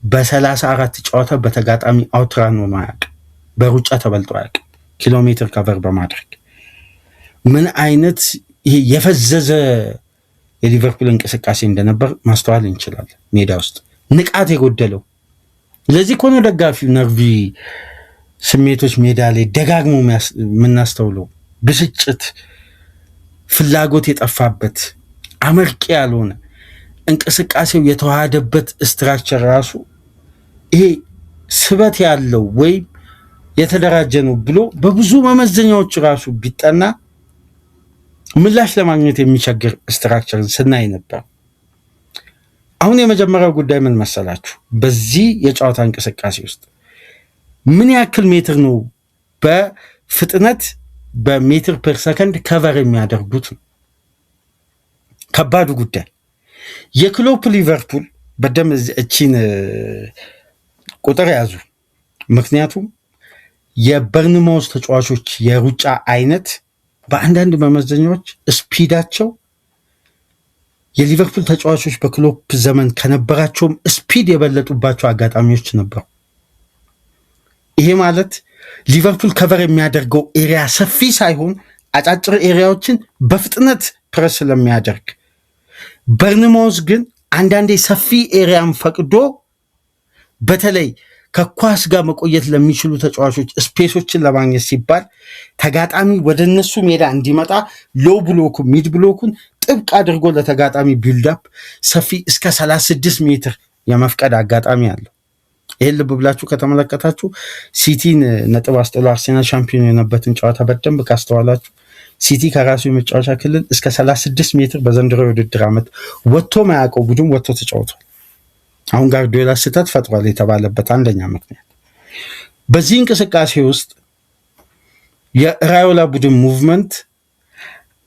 በ34 ጨዋታ በተጋጣሚ አውትራን ሆኖ አያውቅም። በሩጫ ተበልጦ አያውቅም። ኪሎ ሜትር ከቨር በማድረግ ምን አይነት ይሄ የፈዘዘ የሊቨርፑል እንቅስቃሴ እንደነበር ማስተዋል እንችላለን። ሜዳ ውስጥ ንቃት የጎደለው ለዚህ ኮነ ደጋፊው ነርቪ ስሜቶች ሜዳ ላይ ደጋግሞ የምናስተውለው ብስጭት፣ ፍላጎት የጠፋበት አመርቂ ያልሆነ እንቅስቃሴው የተዋሃደበት ስትራክቸር ራሱ ይሄ ስበት ያለው ወይም የተደራጀ ነው ብሎ በብዙ መመዘኛዎች ራሱ ቢጠና ምላሽ ለማግኘት የሚቸግር ስትራክቸርን ስናይ ነበር። አሁን የመጀመሪያው ጉዳይ ምን መሰላችሁ? በዚህ የጨዋታ እንቅስቃሴ ውስጥ ምን ያክል ሜትር ነው በፍጥነት በሜትር ፐር ሰከንድ ከቨር የሚያደርጉት ነው ከባዱ ጉዳይ። የክሎፕ ሊቨርፑል በደም እቺን ቁጥር ያዙ። ምክንያቱም የበርንማውዝ ተጫዋቾች የሩጫ አይነት በአንዳንድ መመዘኛዎች ስፒዳቸው የሊቨርፑል ተጫዋቾች በክሎፕ ዘመን ከነበራቸውም ስፒድ የበለጡባቸው አጋጣሚዎች ነበሩ። ይሄ ማለት ሊቨርፑል ከቨር የሚያደርገው ኤሪያ ሰፊ ሳይሆን አጫጭር ኤሪያዎችን በፍጥነት ፕረስ ስለሚያደርግ፣ በርንማውዝ ግን አንዳንዴ ሰፊ ኤሪያን ፈቅዶ በተለይ ከኳስ ጋር መቆየት ለሚችሉ ተጫዋቾች ስፔሶችን ለማግኘት ሲባል ተጋጣሚ ወደ እነሱ ሜዳ እንዲመጣ ሎው ብሎኩ ሚድ ብሎኩን ጥብቅ አድርጎ ለተጋጣሚ ቢልዳፕ ሰፊ እስከ 36 ሜትር የመፍቀድ አጋጣሚ አለው። ይህን ልብ ብላችሁ ከተመለከታችሁ ሲቲን ነጥብ አስጥሎ አርሴናል ሻምፒዮን የሆነበትን ጨዋታ በደንብ ካስተዋላችሁ ሲቲ ከራሱ የመጫወቻ ክልል እስከ 36 ሜትር በዘንድሮ የውድድር ዓመት ወጥቶ ማያውቀው ቡድን ወጥቶ ተጫውቷል። አሁን ጋርዲዮላ ስህተት ፈጥሯል የተባለበት አንደኛ ምክንያት በዚህ እንቅስቃሴ ውስጥ የራዮላ ቡድን ሙቭመንት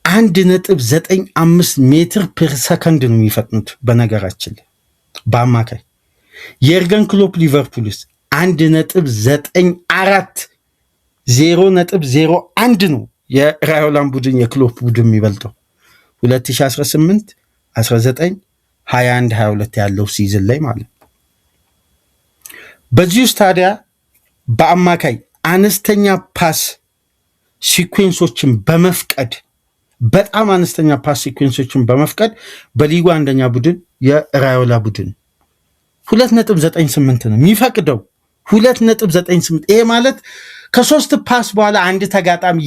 1.95 ሜትር ፐር ሰከንድ ነው የሚፈጥኑት። በነገራችን ላይ በአማካይ የኤርገን ክሎፕ ሊቨርፑልስ 1.94 0.01 ነው የራዮላን ቡድን የክሎፕ ቡድን የሚበልጠው 2018 19 21 22 ያለው ሲዝን ላይ ማለት ነው። በዚህ ውስጥ ታዲያ በአማካይ አነስተኛ ፓስ ሲኩዌንሶችን በመፍቀድ በጣም አነስተኛ ፓስ ሲኩዌንሶችን በመፍቀድ በሊጉ አንደኛ ቡድን የራዮላ ቡድን 2.98 ነው የሚፈቅደው 2.98። ይሄ ማለት ከሶስት ፓስ በኋላ አንድ ተጋጣሚ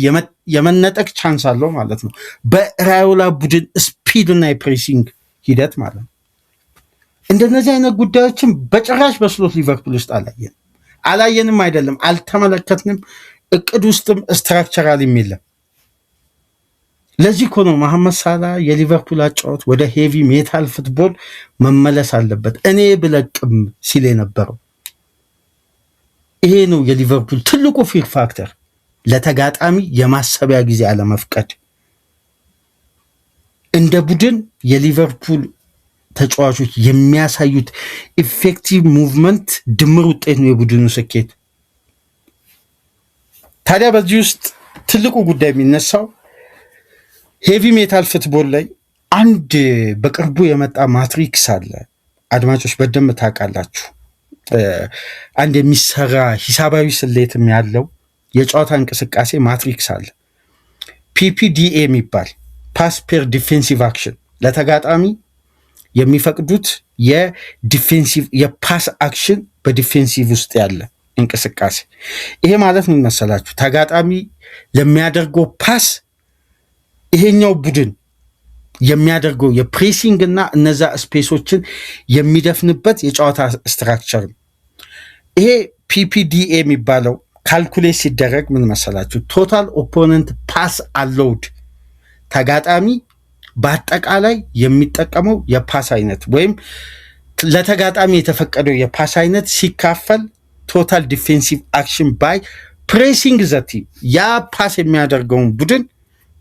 የመነጠቅ ቻንስ አለው ማለት ነው በራዮላ ቡድን ስፒድ እና የፕሬሲንግ ሂደት ማለት ነው። እንደነዚህ አይነት ጉዳዮችን በጭራሽ በስሎት ሊቨርፑል ውስጥ አላየንም አይደለም አልተመለከትንም። እቅድ ውስጥም ስትራክቸራልም የለም። ለዚህ እኮ ነው መሐመድ ሳላ የሊቨርፑል አጫወት ወደ ሄቪ ሜታል ፉትቦል መመለስ አለበት እኔ ብለቅም ሲል የነበረው። ይሄ ነው የሊቨርፑል ትልቁ ፊር ፋክተር፣ ለተጋጣሚ የማሰቢያ ጊዜ አለመፍቀድ። እንደ ቡድን የሊቨርፑል ተጫዋቾች የሚያሳዩት ኢፌክቲቭ ሙቭመንት ድምር ውጤት ነው የቡድኑ ስኬት። ታዲያ በዚህ ውስጥ ትልቁ ጉዳይ የሚነሳው ሄቪ ሜታል ፉትቦል ላይ አንድ በቅርቡ የመጣ ማትሪክስ አለ። አድማጮች በደንብ ታውቃላችሁ። አንድ የሚሰራ ሂሳባዊ ስሌትም ያለው የጨዋታ እንቅስቃሴ ማትሪክስ አለ። ፒፒዲኤ የሚባል ፓስ ፔር ዲፌንሲቭ አክሽን፣ ለተጋጣሚ የሚፈቅዱት የዲፌንሲቭ የፓስ አክሽን በዲፌንሲቭ ውስጥ ያለ እንቅስቃሴ። ይሄ ማለት ምን መሰላችሁ? ተጋጣሚ ለሚያደርገው ፓስ ይሄኛው ቡድን የሚያደርገው የፕሬሲንግ እና እነዛ ስፔሶችን የሚደፍንበት የጨዋታ ስትራክቸር ነው። ይሄ ፒፒዲኤ የሚባለው ካልኩሌት ሲደረግ ምን መሰላችሁ? ቶታል ኦፖነንት ፓስ አሎውድ፣ ተጋጣሚ በአጠቃላይ የሚጠቀመው የፓስ አይነት ወይም ለተጋጣሚ የተፈቀደው የፓስ አይነት ሲካፈል ቶታል ዲፌንሲቭ አክሽን ባይ ፕሬሲንግ ዘቲ፣ ያ ፓስ የሚያደርገውን ቡድን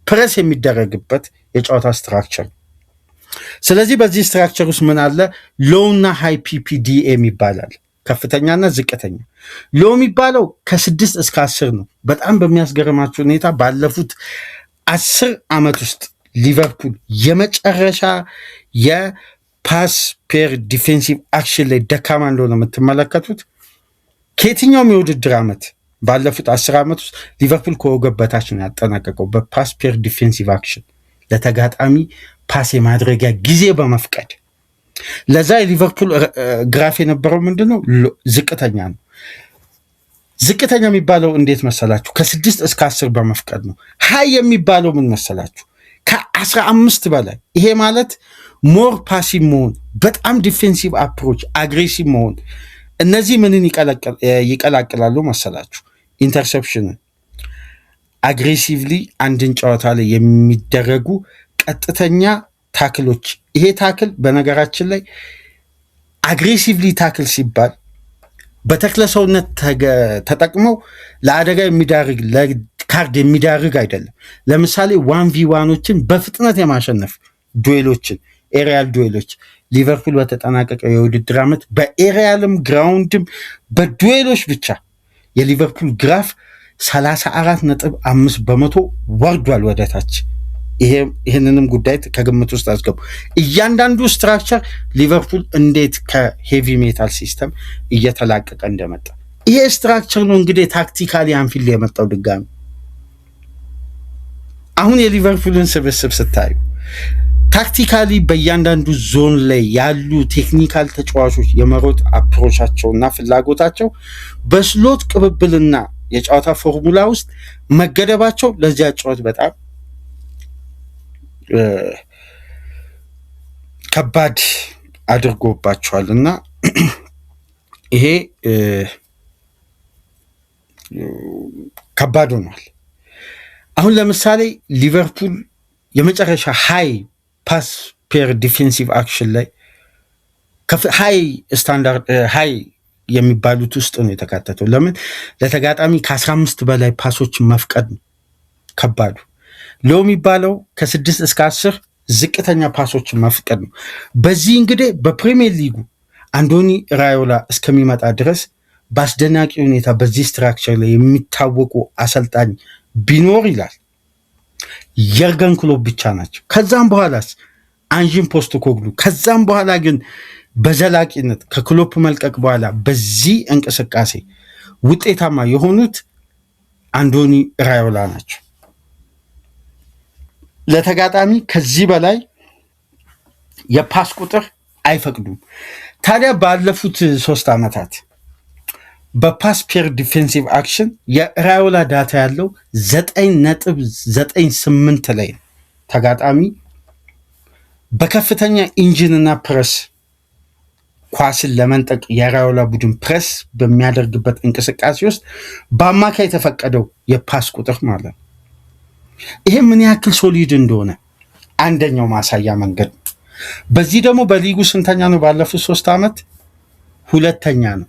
ፕሬስ የሚደረግበት የጨዋታ ስትራክቸር። ስለዚህ በዚህ ስትራክቸር ውስጥ ምን አለ? ሎው እና ሃይ ፒፒዲኤ ይባላል፣ ከፍተኛና ዝቅተኛ። ሎ የሚባለው ከ6 እስከ 10 ነው። በጣም በሚያስገርማቸው ሁኔታ ባለፉት 10 ዓመት ውስጥ ሊቨርፑል የመጨረሻ የፓስ ፔር ዲፌንሲቭ አክሽን ላይ ደካማ እንደሆነ የምትመለከቱት ከየትኛውም የውድድር ዓመት ባለፉት 10 ዓመት ውስጥ ሊቨርፑል ከወገብ በታች ነው ያጠናቀቀው በፓስ ፔር ዲፌንሲቭ አክሽን፣ ለተጋጣሚ ፓስ የማድረጊያ ጊዜ በመፍቀድ። ለዛ የሊቨርፑል ግራፍ የነበረው ምንድነው? ዝቅተኛ ነው። ዝቅተኛ የሚባለው እንዴት መሰላችሁ? ከ6 እስከ 10 በመፍቀድ ነው። ሃይ የሚባለው ምን መሰላችሁ? ከ15 በላይ። ይሄ ማለት ሞር ፓሲቭ መሆን፣ በጣም ዲፌንሲቭ አፕሮች፣ አግሬሲቭ መሆን። እነዚህ ምንን ይቀላቅላሉ መሰላችሁ? ኢንተርሰፕሽንን፣ አግሬሲቭሊ አንድን ጨዋታ ላይ የሚደረጉ ቀጥተኛ ታክሎች። ይሄ ታክል በነገራችን ላይ አግሬሲቭሊ ታክል ሲባል በተክለሰውነት ተጠቅመው ለአደጋ የሚዳርግ ለካርድ የሚዳርግ አይደለም። ለምሳሌ 1v1ዎችን በፍጥነት የማሸነፍ ዱዌሎችን፣ ኤሪያል ዱዌሎች ሊቨርፑል በተጠናቀቀው የውድድር ዓመት በኤሪያልም ግራውንድም በዱዌሎች ብቻ የሊቨርፑል ግራፍ 34.5 በመቶ ወርዷል ወደታች። ይህንንም ጉዳይ ከግምት ውስጥ አስገቡ። እያንዳንዱ ስትራክቸር ሊቨርፑል እንዴት ከሄቪ ሜታል ሲስተም እየተላቀቀ እንደመጣ። ይሄ ስትራክቸር ነው እንግዲህ ታክቲካሊ አንፊልድ የመጣው ድጋሚ። አሁን የሊቨርፑልን ስብስብ ስታዩ ታክቲካሊ በእያንዳንዱ ዞን ላይ ያሉ ቴክኒካል ተጫዋቾች የመሮጥ አፕሮቻቸውና ፍላጎታቸው በስሎት ቅብብልና የጨዋታ ፎርሙላ ውስጥ መገደባቸው ለዚያ ጨዋታ በጣም ከባድ አድርጎባቸዋል እና ይሄ ከባድ ሆኗል። አሁን ለምሳሌ ሊቨርፑል የመጨረሻ ሃይ ፓስ ፔር ዲፌንሲቭ አክሽን ላይ ሃይ ስታንዳርድ ሃይ የሚባሉት ውስጥ ነው የተካተተው። ለምን? ለተጋጣሚ ከ15 በላይ ፓሶችን መፍቀድ ነው ከባዱ። ሎ የሚባለው ከ6 እስከ 10 ዝቅተኛ ፓሶችን መፍቀድ ነው። በዚህ እንግዲህ በፕሪሚየር ሊጉ አንዶኒ ራዮላ እስከሚመጣ ድረስ በአስደናቂ ሁኔታ በዚህ ስትራክቸር ላይ የሚታወቁ አሰልጣኝ ቢኖር ይላል የርገን ክሎፕ ብቻ ናቸው። ከዛም በኋላስ አንጂን ፖስተኮግሉ። ከዛም በኋላ ግን በዘላቂነት ከክሎፕ መልቀቅ በኋላ በዚህ እንቅስቃሴ ውጤታማ የሆኑት አንዶኒ ራዮላ ናቸው። ለተጋጣሚ ከዚህ በላይ የፓስ ቁጥር አይፈቅዱም። ታዲያ ባለፉት 3 ዓመታት በፓስ ፔር ዲፌንሲቭ አክሽን የራዮላ ዳታ ያለው 9.98 ላይ ነው። ተጋጣሚ በከፍተኛ ኢንጂንና ፕረስ ኳስን ለመንጠቅ የራዮላ ቡድን ፕሬስ በሚያደርግበት እንቅስቃሴ ውስጥ በአማካይ የተፈቀደው የፓስ ቁጥር ማለት ነው። ይሄ ምን ያክል ሶሊድ እንደሆነ አንደኛው ማሳያ መንገድ ነው። በዚህ ደግሞ በሊጉ ስንተኛ ነው? ባለፉት 3 ዓመት ሁለተኛ ነው።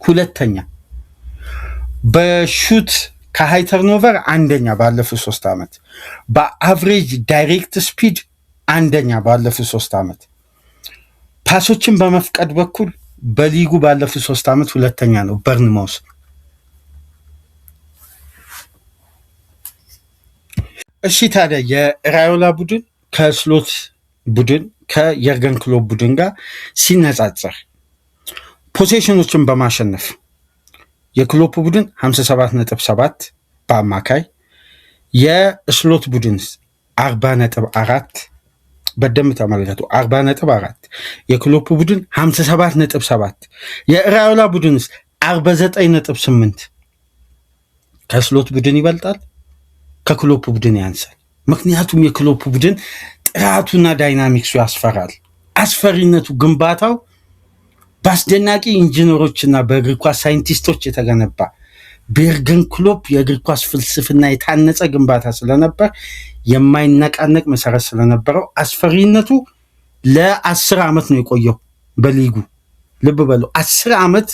ሁለተኛ በሹት ከሃይ ተርኖቨር አንደኛ ባለፉት 3 ዓመት፣ በአቨሬጅ ዳይሬክት ስፒድ አንደኛ ባለፉት 3 ዓመት፣ ፓሶችን በመፍቀድ በኩል በሊጉ ባለፉት 3 ዓመት ሁለተኛ ነው በርንማውስ። እሺ ታዲያ የራዮላ ቡድን ከስሎት ቡድን ከየርገን ክሎፕ ቡድን ጋር ሲነጻጸር ፖሴሽኖችን በማሸነፍ የክሎፕ ቡድን 57.7 በአማካይ፣ የስሎት ቡድን 40.4 በደንብ ተመልከቱ። 40.4 የክሎፕ ቡድን 57.7 የራዮላ ቡድን 49.8 ከስሎት ቡድን ይበልጣል፣ ከክሎፕ ቡድን ያንሳል። ምክንያቱም የክሎፕ ቡድን ጥራቱና ዳይናሚክሱ ያስፈራል። አስፈሪነቱ ግንባታው በአስደናቂ ኢንጂነሮችና በእግር ኳስ ሳይንቲስቶች የተገነባ በየርገን ክሎፕ የእግር ኳስ ፍልስፍና የታነጸ ግንባታ ስለነበር የማይነቃነቅ መሰረት ስለነበረው አስፈሪነቱ ለ10 ዓመት ነው የቆየው በሊጉ። ልብ በሉ 10 ዓመት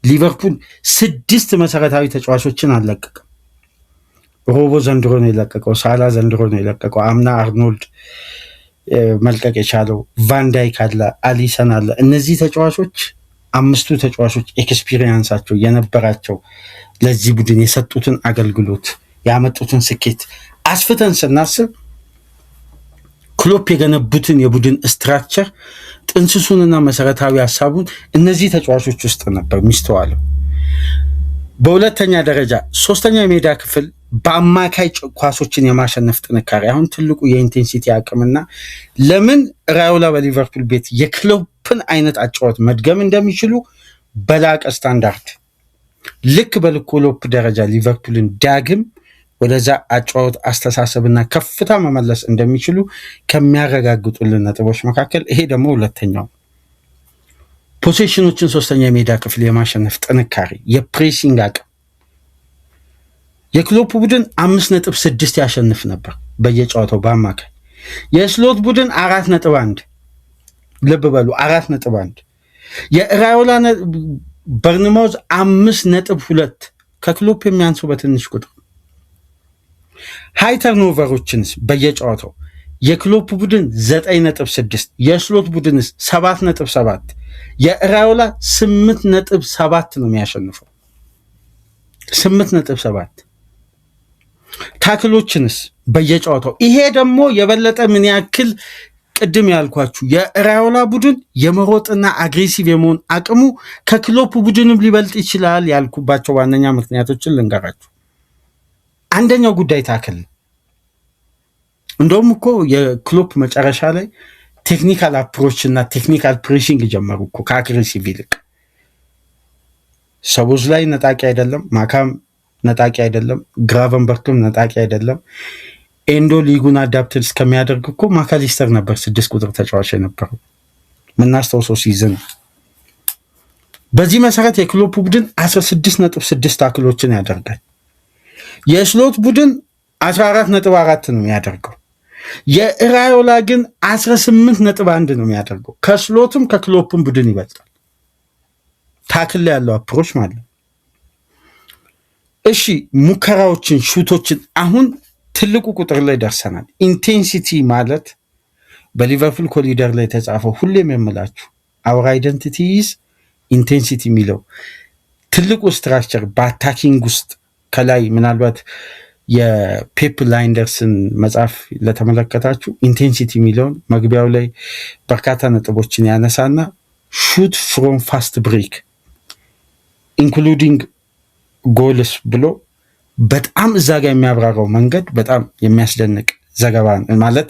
ሊቨርፑል 6 መሰረታዊ ተጫዋቾችን አልለቀቀም። ሮቦ ዘንድሮ ነው የለቀቀው፣ ሳላ ዘንድሮ ነው የለቀቀው፣ አምና አርኖልድ መልቀቅ የቻለው፣ ቫንዳይክ አለ፣ አሊሰን አለ። እነዚህ ተጫዋቾች 5ቱ ተጫዋቾች ኤክስፒሪየንሳቸው የነበራቸው ለዚህ ቡድን የሰጡትን አገልግሎት ያመጡትን ስኬት አስፍተን ስናስብ ክሎፕ የገነቡትን የቡድን ስትራክቸር ጥንስሱንና መሰረታዊ ሀሳቡን እነዚህ ተጫዋቾች ውስጥ ነበር የሚስተዋለው። በሁለተኛ ደረጃ ሶስተኛ የሜዳ ክፍል በአማካይ ኳሶችን የማሸነፍ ጥንካሬ አሁን ትልቁ የኢንቴንሲቲ አቅምና ለምን ራዮላ በሊቨርፑል ቤት የክሎፕን አይነት አጫወት መድገም እንደሚችሉ በላቀ ስታንዳርድ ልክ በክሎፕ ደረጃ ሊቨርፑልን ዳግም ወደዛ አጫወት አስተሳሰብና ከፍታ መመለስ እንደሚችሉ ከሚያረጋግጡልን ነጥቦች መካከል ይሄ ደግሞ ሁለተኛው። ፖሴሽኖችን ሶስተኛ የሜዳ ክፍል የማሸነፍ ጥንካሬ፣ የፕሬሲንግ አቅም የክሎፕ ቡድን 5.6 ያሸንፍ ነበር በየጨዋታው በአማካይ። የስሎት ቡድን 4.1 ልብ በሉ 4.1። የራዮላ በርንማውዝ 5.2 ከክሎፕ የሚያንሰው በትንሽ ቁጥር። ሃይ ተርኖቨሮችንስ በየጨዋታው የክሎፕ ቡድን 9.6 የስሎት ቡድን 7.7 የራዮላ 8.7 ነው የሚያሸንፈው 8.7። ታክሎችንስ በየጨዋታው ይሄ ደግሞ የበለጠ ምን ያክል ቅድም ያልኳችሁ የራዮላ ቡድን የመሮጥና አግሬሲቭ የመሆን አቅሙ ከክሎፕ ቡድንም ሊበልጥ ይችላል ያልኩባቸው ዋነኛ ምክንያቶችን ልንገራችሁ። አንደኛው ጉዳይ ታክል። እንደውም እኮ የክሎፕ መጨረሻ ላይ ቴክኒካል አፕሮች እና ቴክኒካል ፕሬሲንግ ጀመሩ እኮ ከአግሬሲቭ ይልቅ። ሰቦዝ ላይ ነጣቂ አይደለም፣ ማካም ነጣቂ አይደለም፣ ግራቨንበርግም ነጣቂ አይደለም። ኤንዶ ሊጉን አዳፕትድ እስከሚያደርግ እኮ ማካሊስተር ነበር 6 ቁጥር ተጫዋች የነበረው ምናስታውሰው ሲዝን። በዚህ መሰረት የክሎፕ ቡድን 16.6 ታክሎችን ያደርጋል። የስሎት ቡድን 14.4 ነው የሚያደርገው። የራዮላ ግን 18.1 ነው የሚያደርገው። ከስሎትም ከክሎፕም ቡድን ይበልጣል ታክል ላይ ያለው አፕሮች ማለት። እሺ ሙከራዎችን፣ ሹቶችን አሁን ትልቁ ቁጥር ላይ ደርሰናል። ኢንቴንሲቲ ማለት በሊቨርፑል ኮሊደር ላይ የተጻፈው ሁሌም የምላችሁ አወር አይደንቲቲ ኢዝ ኢንቴንሲቲ የሚለው ትልቁ ስትራክቸር በአታኪንግ ውስጥ ከላይ ምናልባት የፔፕ ላይንደርስን መጽሐፍ ለተመለከታችሁ ኢንቴንሲቲ የሚለውን መግቢያው ላይ በርካታ ነጥቦችን ያነሳና ሹት ፍሮም ፋስት ብሬክ ኢንክሉዲንግ ጎልስ ብሎ በጣም እዛ ጋር የሚያብራራው መንገድ በጣም የሚያስደንቅ ዘገባ ማለት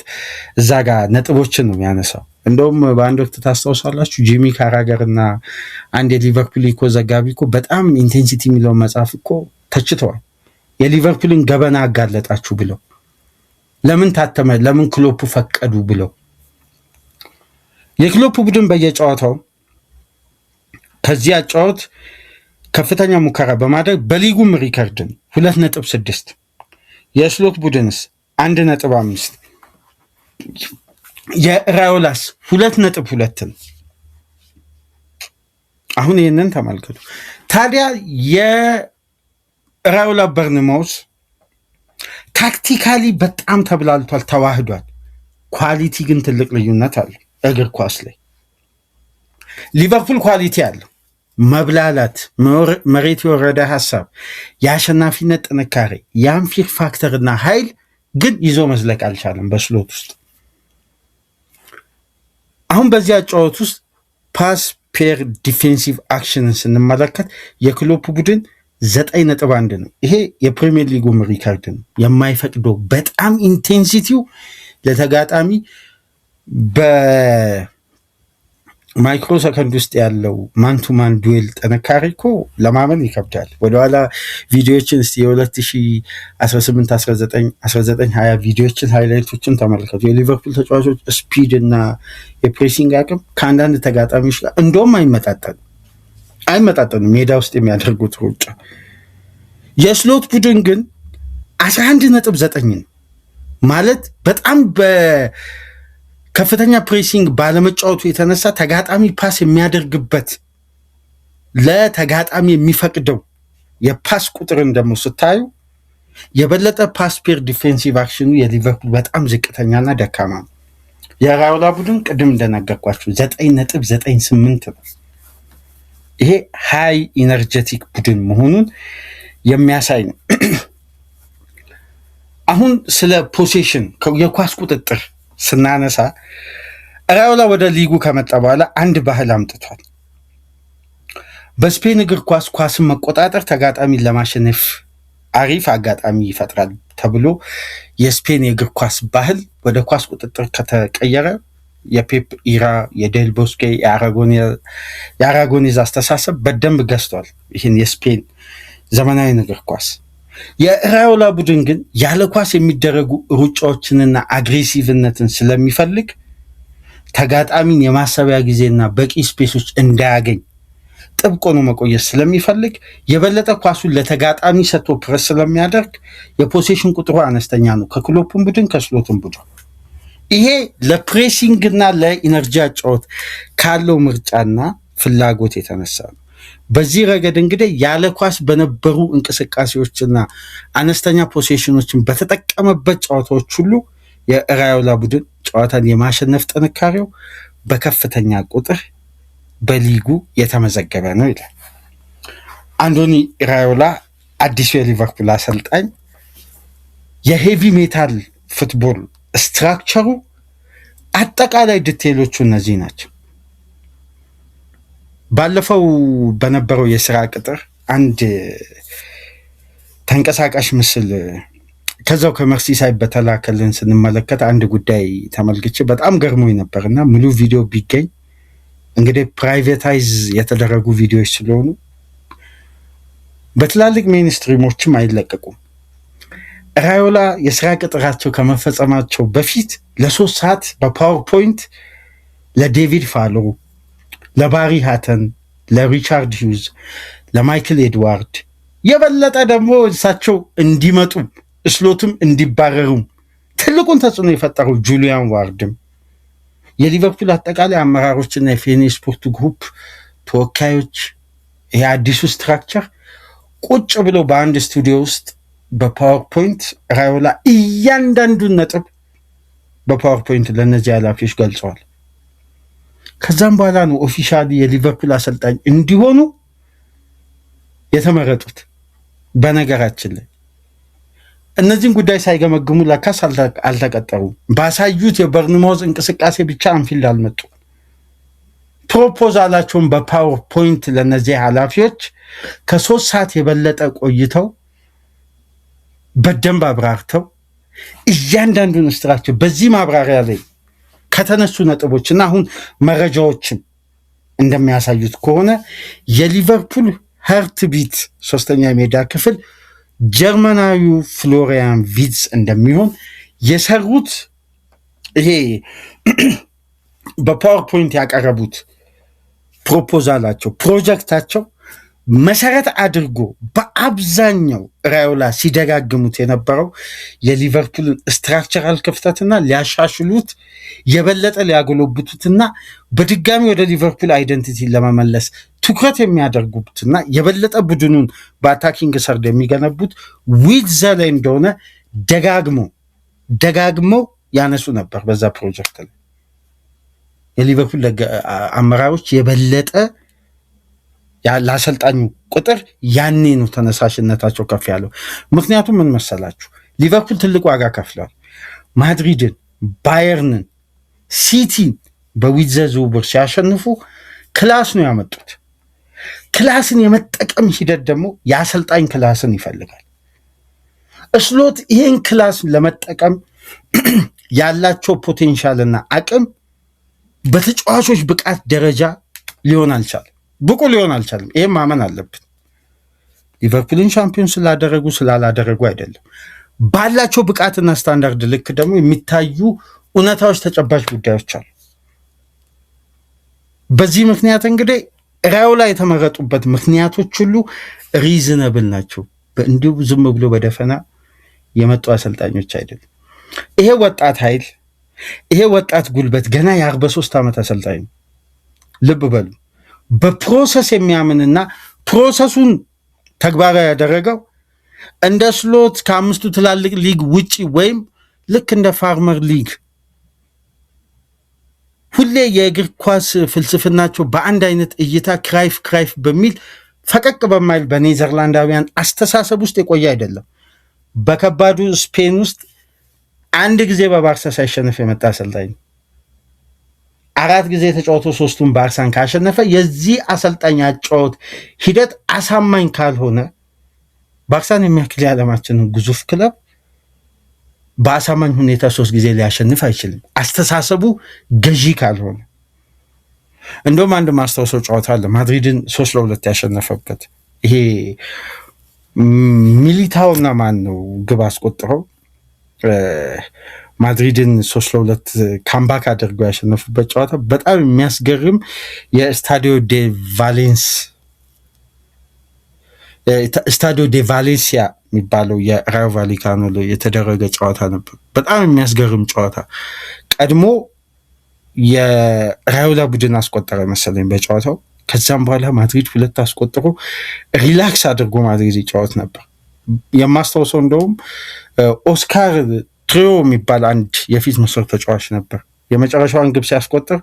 እዛ ጋር ነጥቦችን ነው የሚያነሳው። እንደውም በአንድ ወቅት ታስታውሳላችሁ ጂሚ ካራገር እና አንድ የሊቨርፑል እኮ ዘጋቢ እኮ በጣም ኢንቴንሲቲ የሚለውን መጽሐፍ እኮ ተችተዋል። የሊቨርፑልን ገበና አጋለጣችሁ ብለው ለምን ታተመ፣ ለምን ክሎፕ ፈቀዱ ብለው። የክሎፕ ቡድን በየጨዋታው ከዚህ አጫወት ከፍተኛ ሙከራ በማድረግ በሊጉም ሪከርድን 2.6 የስሎት ቡድንስ 1.5 የራዮላስ 2.2 አሁን ይህንን ተመልከቱ። ታዲያ የራዮላ በርንማውስ ታክቲካሊ በጣም ተብላልቷል፣ ተዋህዷል። ኳሊቲ ግን ትልቅ ልዩነት አለ እግር ኳስ ላይ። ሊቨርፑል ኳሊቲ አለው፣ መብላላት፣ መሬት የወረደ ሀሳብ፣ የአሸናፊነት ጥንካሬ፣ የአንፊር ፋክተርና ኃይል ግን ይዞ መዝለቅ አልቻለም በስሎት ውስጥ። አሁን በዚህ አጫወት ውስጥ ፓስ ፔር ዲፌንሲቭ አክሽንን ስንመለከት የክሎፕ ቡድን 9.1 ነው። ይሄ የፕሪሚየር ሊጉም ሪካርድ ነው። የማይፈቅደው በጣም ኢንቴንሲቲው ለተጋጣሚ በማይክሮ ሰከንድ ውስጥ ያለው ማንቱማን ዱዌል ጥንካሬ እኮ ለማመን ይከብዳል። ወደኋላ ቪዲዮዎችን እስቲ የ2018 19 20 ቪዲዮዎችን ሃይላይቶችን ተመልከቱ። የሊቨርፑል ተጫዋቾች ስፒድ እና የፕሬሲንግ አቅም ከአንዳንድ ተጋጣሚዎች ጋር እንደውም አይመጣጠኑም ሜዳ ውስጥ የሚያደርጉት ሩጫ። የስሎት ቡድን ግን 11.9 ነው ማለት በጣም በከፍተኛ ፕሬሲንግ ባለመጫወቱ የተነሳ ተጋጣሚ ፓስ የሚያደርግበት ለተጋጣሚ የሚፈቅደው የፓስ ቁጥርን ደግሞ ስታዩ የበለጠ ፓስ ፔር ዲፌንሲቭ አክሽኑ የሊቨርፑል በጣም ዝቅተኛና ደካማ ነው። የራዮላ ቡድን ቅድም እንደነገርኳችሁ 9.98 ነው። ይሄ ሃይ ኢነርጀቲክ ቡድን መሆኑን የሚያሳይ ነው። አሁን ስለ ፖሴሽን የኳስ ቁጥጥር ስናነሳ ራዮላ ወደ ሊጉ ከመጣ በኋላ አንድ ባህል አምጥቷል። በስፔን እግር ኳስን መቆጣጠር ተጋጣሚን ለማሸነፍ አሪፍ አጋጣሚ ይፈጥራል ተብሎ የስፔን የእግር ኳስ ባህል ወደ ኳስ ቁጥጥር ከተቀየረ የፔፕ ኢራ፣ የዴል ቦስኬ፣ የአራጎኔዝ አስተሳሰብ በደንብ ገዝቷል ይህን የስፔን ዘመናዊ እግር ኳስ። የራዮላ ቡድን ግን ያለ ኳስ የሚደረጉ ሩጫዎችንና አግሬሲቭነትን ስለሚፈልግ ተጋጣሚን የማሰቢያ ጊዜና በቂ ስፔሶች እንዳያገኝ ጥብቅ ሆኖ መቆየት ስለሚፈልግ የበለጠ ኳሱን ለተጋጣሚ ሰጥቶ ፕረስ ስለሚያደርግ የፖሴሽን ቁጥሩ አነስተኛ ነው ከክሎፕን ቡድን ከስሎትን ቡድን። ይሄ ለፕሬሲንግ እና ለኢነርጂ አጫወት ካለው ምርጫና ፍላጎት የተነሳ ነው። በዚህ ረገድ እንግዲህ ያለ ኳስ በነበሩ እንቅስቃሴዎችና አነስተኛ ፖሴሽኖችን በተጠቀመበት ጨዋታዎች ሁሉ የራዮላ ቡድን ጨዋታን የማሸነፍ ጥንካሬው በከፍተኛ ቁጥር በሊጉ የተመዘገበ ነው ይላል አንቶኒ ራዮላ፣ አዲሱ የሊቨርፑል አሰልጣኝ። የሄቪ ሜታል ፉትቦል ስትራክቸሩ አጠቃላይ ዲቴሎቹ እነዚህ ናቸው። ባለፈው በነበረው የስራ ቅጥር አንድ ተንቀሳቃሽ ምስል ከዛው ከመርሲሳይድ በተላከልን ስንመለከት አንድ ጉዳይ ተመልክቼ በጣም ገርሞኝ ነበርና ሙሉ ቪዲዮ ቢገኝ እንግዲህ ፕራይቬታይዝ የተደረጉ ቪዲዮዎች ስለሆኑ በትላልቅ ሜንስትሪሞችም አይለቀቁም። ራዮላ የስራ ቅጥራቸው ከመፈጸማቸው በፊት ለ3 ሰዓት በፓወርፖይንት ለዴቪድ ፋሎ፣ ለባሪ ሃተን፣ ለሪቻርድ ሂውዝ፣ ለማይክል ኤድዋርድ የበለጠ ደግሞ እሳቸው እንዲመጡ ስሎትም እንዲባረሩ ትልቁን ተጽዕኖ የፈጠረው ጁሊያን ዋርድም የሊቨርፑል አጠቃላይ አመራሮችና የፌኔ ስፖርት ግሩፕ ተወካዮች የአዲሱ ስትራክቸር ቁጭ ብሎ በአንድ ስቱዲዮ ውስጥ በፓወርፖይንት ራዮላ እያንዳንዱን ነጥብ በፓወርፖይንት ለእነዚህ ኃላፊዎች ገልጸዋል። ከዛም በኋላ ነው ኦፊሻሊ የሊቨርፑል አሰልጣኝ እንዲሆኑ የተመረጡት። በነገራችን ላይ እነዚህን ጉዳይ ሳይገመግሙ ለካስ አልተቀጠሩም። ባሳዩት የበርንማውዝ እንቅስቃሴ ብቻ አንፊልድ አልመጡ። ፕሮፖዛላቸውን በፓወርፖይንት ለእነዚህ ኃላፊዎች ከ3 ሰዓት የበለጠ ቆይተው በደንብ አብራርተው እያንዳንዱን ስትራክቸር በዚህ ማብራሪያ ላይ ከተነሱ ነጥቦች እና አሁን መረጃዎችን እንደሚያሳዩት ከሆነ የሊቨርፑል ሀርት ቢት 3ኛ የሜዳ ክፍል ጀርመናዊው ፍሎሪያን ቪትዝ እንደሚሆን የሰሩት ይሄ በፓወርፖይንት ያቀረቡት ፕሮፖዛላቸው ፕሮጀክታቸው መሰረት አድርጎ በአብዛኛው ራዮላ ሲደጋግሙት የነበረው የሊቨርፑልን ስትራክቸራል ክፍተትና ሊያሻሽሉት የበለጠ ሊያጎለብቱትና በድጋሚ ወደ ሊቨርፑል አይደንቲቲ ለመመለስ ትኩረት የሚያደርጉትና የበለጠ ቡድኑን በአታኪንግ ሰርድ የሚገነቡት ዊድዝ ላይ እንደሆነ ደጋግመው ያነሱ ነበር። በዛ ፕሮጀክት ላይ የሊቨርፑል አመራሮች የበለጠ ለአሰልጣኙ ቁጥር ያኔ ነው ተነሳሽነታቸው ከፍ ያለው። ምክንያቱም ምን መሰላችሁ? ሊቨርፑል ትልቅ ዋጋ ከፍለዋል። ማድሪድን፣ ባየርንን፣ ሲቲን በዊድዝ ዝውውር ሲያሸንፉ ክላስ ነው ያመጡት። ክላስን የመጠቀም ሂደት ደግሞ የአሰልጣኝ ክላስን ይፈልጋል። ስሎት ይህን ክላስ ለመጠቀም ያላቸው ፖቴንሻልና አቅም በተጫዋቾች ብቃት ደረጃ ብቁ ሊሆን አልቻለም። ይህም ማመን አለብን። ሊቨርፑልን ሻምፒዮን ስላላደረጉ አይደለም። ባላቸው ብቃትና ስታንዳርድ ልክ ደግሞ የሚታዩ እውነታዎች፣ ተጨባጭ ጉዳዮች አሉ። በዚህ ምክንያት እንግዲህ ራዮላ የተመረጡበት ምክንያቶች ሁሉ ሪዝነብል ናቸው። እንዲሁ ዝም ብሎ በደፈና የመጡ አሰልጣኞች አይደለም። ይሄ ወጣት ኃይል፣ ይሄ ወጣት ጉልበት ገና የ43 ዓመት አሰልጣኝ ነው። ልብ በሉ። በፕሮሰስ የሚያምንና ፕሮሰሱን ተግባራዊ ያደረገው እንደ ስሎት ከአምስቱ ትላልቅ ሊግ ውጪ ወይም ልክ እንደ ፋርመር ሊግ ሁሌ የእግር ኳስ ፍልስፍናቸው በአንድ አይነት እይታ ክራይፍ በሚል ፈቀቅ በማይል በኔዘርላንዳውያን አስተሳሰብ ውስጥ የቆየ አይደለም። በከባዱ ስፔን ውስጥ አንድ ጊዜ በባርሳ ሳይሸነፍ የመጣ አሰልጣኝ ነው። 4 ጊዜ ተጫውቶ 3ቱን ባርሳን ካሸነፈ የዚህ አሰልጣኝ አጫወት ሂደት አሳማኝ ካልሆነ ባርሳን የሚያክል የዓለማችንን ግዙፍ ክለብ በአሳማኝ ሁኔታ 3 ጊዜ ሊያሸንፍ አይችልም፣ አስተሳሰቡ ገዢ ካልሆነ። እንደውም አንድ ማስታወሰው ጨዋታ አለ፣ ማድሪድን 3-2 ያሸነፈበት። ይሄ ሚሊታውና ማን ነው ግብ አስቆጥረው ማድሪድን 3-2 ካምባክ አድርገው ያሸነፉበት ጨዋታ በጣም የሚያስገርም የስታዲዮ ዴ ቫሌንሲያ የሚባለው የራዮ ቫሊካኖ ላይ የተደረገ ጨዋታ ነበር። በጣም የሚያስገርም ጨዋታ። ቀድሞ የራዮላ ቡድን አስቆጠረ መሰለኝ በጨዋታው። ከዛም በኋላ ማድሪድ 2 አስቆጥሮ ሪላክስ አድርጎ ማድሪድ ይጫወት ነበር። የማስታውሰው እንደውም ኦስካር ትሪዮ የሚባል አንድ የፊት መስመር ተጫዋች ነበር። የመጨረሻዋን ግብ ሲያስቆጥር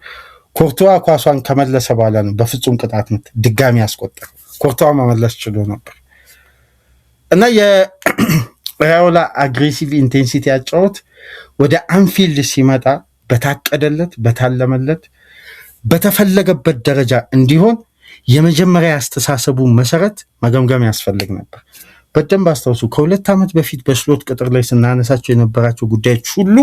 ኮርቶዋ ኳሷን ከመለሰ በኋላ ነው በፍጹም ቅጣት ምት ድጋሚ ያስቆጠር። ኮርቶዋ መመለስ ችሎ ነበር እና የራዮላ አግሬሲቭ ኢንቴንሲቲ ያጫወት ወደ አንፊልድ ሲመጣ በታቀደለት፣ በታለመለት፣ በተፈለገበት ደረጃ እንዲሆን የመጀመሪያ አስተሳሰቡ መሰረት መገምገም ያስፈልግ ነበር። በደንብ አስታውሱ። ከ2 ዓመት በፊት በስሎት ቅጥር ላይ ስናነሳቸው የነበራቸው ጉዳዮች ሁሉ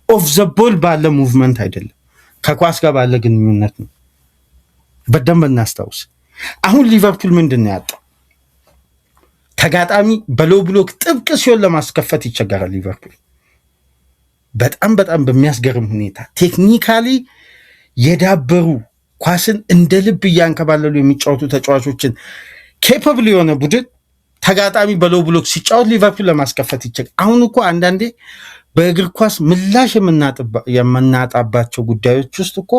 ኦፍ ዘ ቦል ባለ ሙቭመንት አይደለም፣ ከኳስ ጋር ባለ ግንኙነት ነው። በደንብ እናስታውስ። አሁን ሊቨርፑል ምንድን ነው ያጣው? ተጋጣሚ በሎው ብሎክ ጥብቅ ሲሆን ለማስከፈት ይቸገራል። ሊቨርፑል በጣም በሚያስገርም ሁኔታ ቴክኒካሊ የዳበሩ ኳስን እንደ ልብ እያንከባለሉ የሚጫወቱ ተጫዋቾችን ኬፐብል የሆነ ቡድን ተጋጣሚ በሎው ብሎክ ሲጫወት ሊቨርፑል ለማስከፈት ይቸገራል። አሁን እኮ አንዳንዴ በእግር ኳስ ምላሽ የምናጣባቸው ጉዳዮች ውስጥ እኮ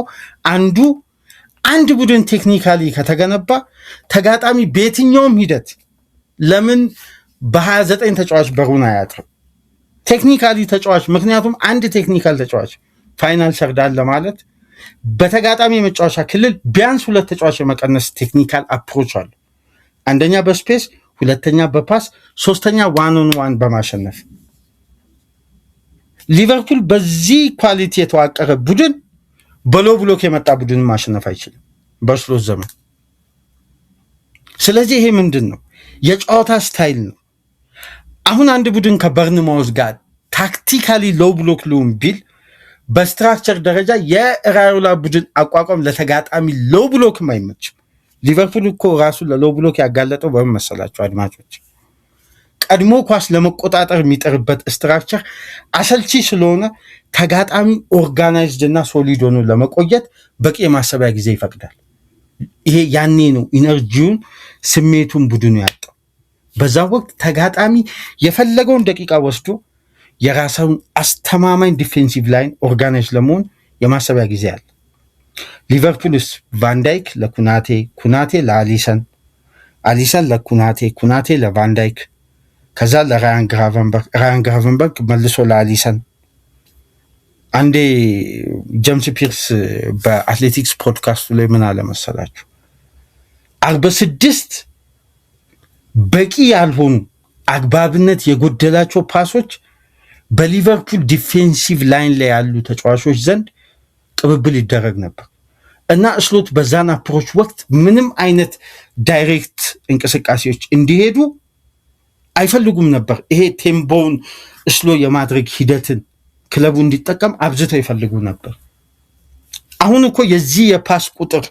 አንድ ቡድን ቴክኒካሊ ከተገነባ ተጋጣሚ በየትኛውም ሂደት ለምን በ29 ተጫዋች በሩን አያጥርም? ቴክኒካሊ ተጫዋች፣ ምክንያቱም አንድ ቴክኒካል ተጫዋች ፋይናል ሰርድ አለ ማለት በተጋጣሚ የመጫወቻ ክልል ቢያንስ 2 ተጫዋች የመቀነስ ቴክኒካል አፕሮች አሉ። አንደኛ በስፔስ፣ ሁለተኛ በፓስ፣ ሶስተኛ ዋን ኦን ዋን በማሸነፍ። ሊቨርፑል በዚህ ኳሊቲ የተዋቀረ ቡድን በሎው ብሎክ የመጣ ቡድን ማሸነፍ አይችልም በስሎት ዘመን። ስለዚህ ይሄ ምንድን ነው? የጨዋታ ስታይል ነው። አሁን አንድ ቡድን ከበርንማውዝ ጋር ታክቲካሊ ሎው ብሎክ ሊሆን ቢል በስትራክቸር ደረጃ የራዮላ ቡድን አቋቋም ለተጋጣሚ ሎው ብሎክም አይመችም። ሊቨርፑል እኮ ራሱ ለሎው ብሎክ ያጋለጠው በምን መሰላችሁ አድማጮች? ቀድሞ ኳስ ለመቆጣጠር የሚጥርበት ስትራክቸር አሰልቺ ስለሆነ ተጋጣሚ ኦርጋናይዝድ እና ሶሊድ ሆኖ ለመቆየት በቂ የማሰቢያ ጊዜ ይፈቅዳል። ይሄ ያኔ ነው ኢነርጂውን ስሜቱን ቡድኑ ያጣው። በዛ ወቅት ተጋጣሚ የፈለገውን ደቂቃ ወስዶ የራሱን አስተማማኝ ዲፌንሲቭ ላይን ኦርጋናይዝ ለመሆን የማሰቢያ ጊዜ አለ። ሊቨርፑልስ ቫንዳይክ ለኩናቴ፣ ኩናቴ ለአሊሰን፣ አሊሰን ለኩናቴ፣ ኩናቴ ለቫንዳይክ፣ ከዛ ለራያን ግራቨንበርግ መልሶ ለአሊሰን። አንዴ ጀምስ ፒርስ በአትሌቲክስ ፖድካስቱ ላይ ምን አለ መሰላችሁ? 46 በቂ ያልሆኑ አግባብነት የጎደላቸው ፓሶች በሊቨርፑል ዲፌንሲቭ ላይን ላይ ያሉ ተጫዋቾች ዘንድ ቅብብል ይደረግ ነበር እና ስሎት በዛን አፕሮች ወቅት ምንም አይነት ዳይሬክት እንቅስቃሴዎች እንዲሄዱ አይፈልጉም ነበር። ይሄ ቴምፖውን ስሎ የማድረግ ሂደትን ክለቡ እንዲጠቀም አብዝተው ይፈልጉ ነበር። አሁን እኮ የዚህ የፓስ ቁጥር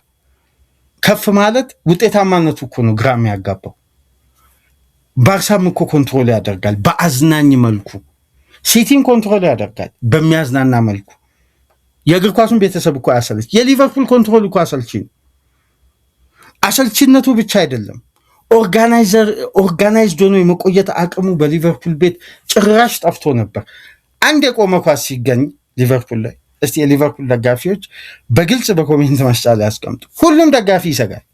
ከፍ ማለት ውጤታማነቱ እኮ ነው ግራ የሚያጋባው። ባርሳም እኮ ኮንትሮል ያደርጋል በአዝናኝ መልኩ፣ ሲቲም ኮንትሮል ያደርጋል በሚያዝናና መልኩ። የእግር ኳሱን ቤተሰብ እኮ አሰልች። የሊቨርፑል ኮንትሮል እኮ አሰልቺ ነው። አሰልቺነቱ ብቻ አይደለም፣ ኦርጋናይዝድ ሆኖ የመቆየት አቅሙ በሊቨርፑል ቤት ጭራሽ ጠፍቶ ነበር። አንድ የቆመ ኳስ ሲገኝ ሊቨርፑል ላይ እስቲ የሊቨርፑል ደጋፊዎች በግልጽ በኮሜንት መስጫ ላይ ያስቀምጡ። ሁሉም ደጋፊ ይሰጋል።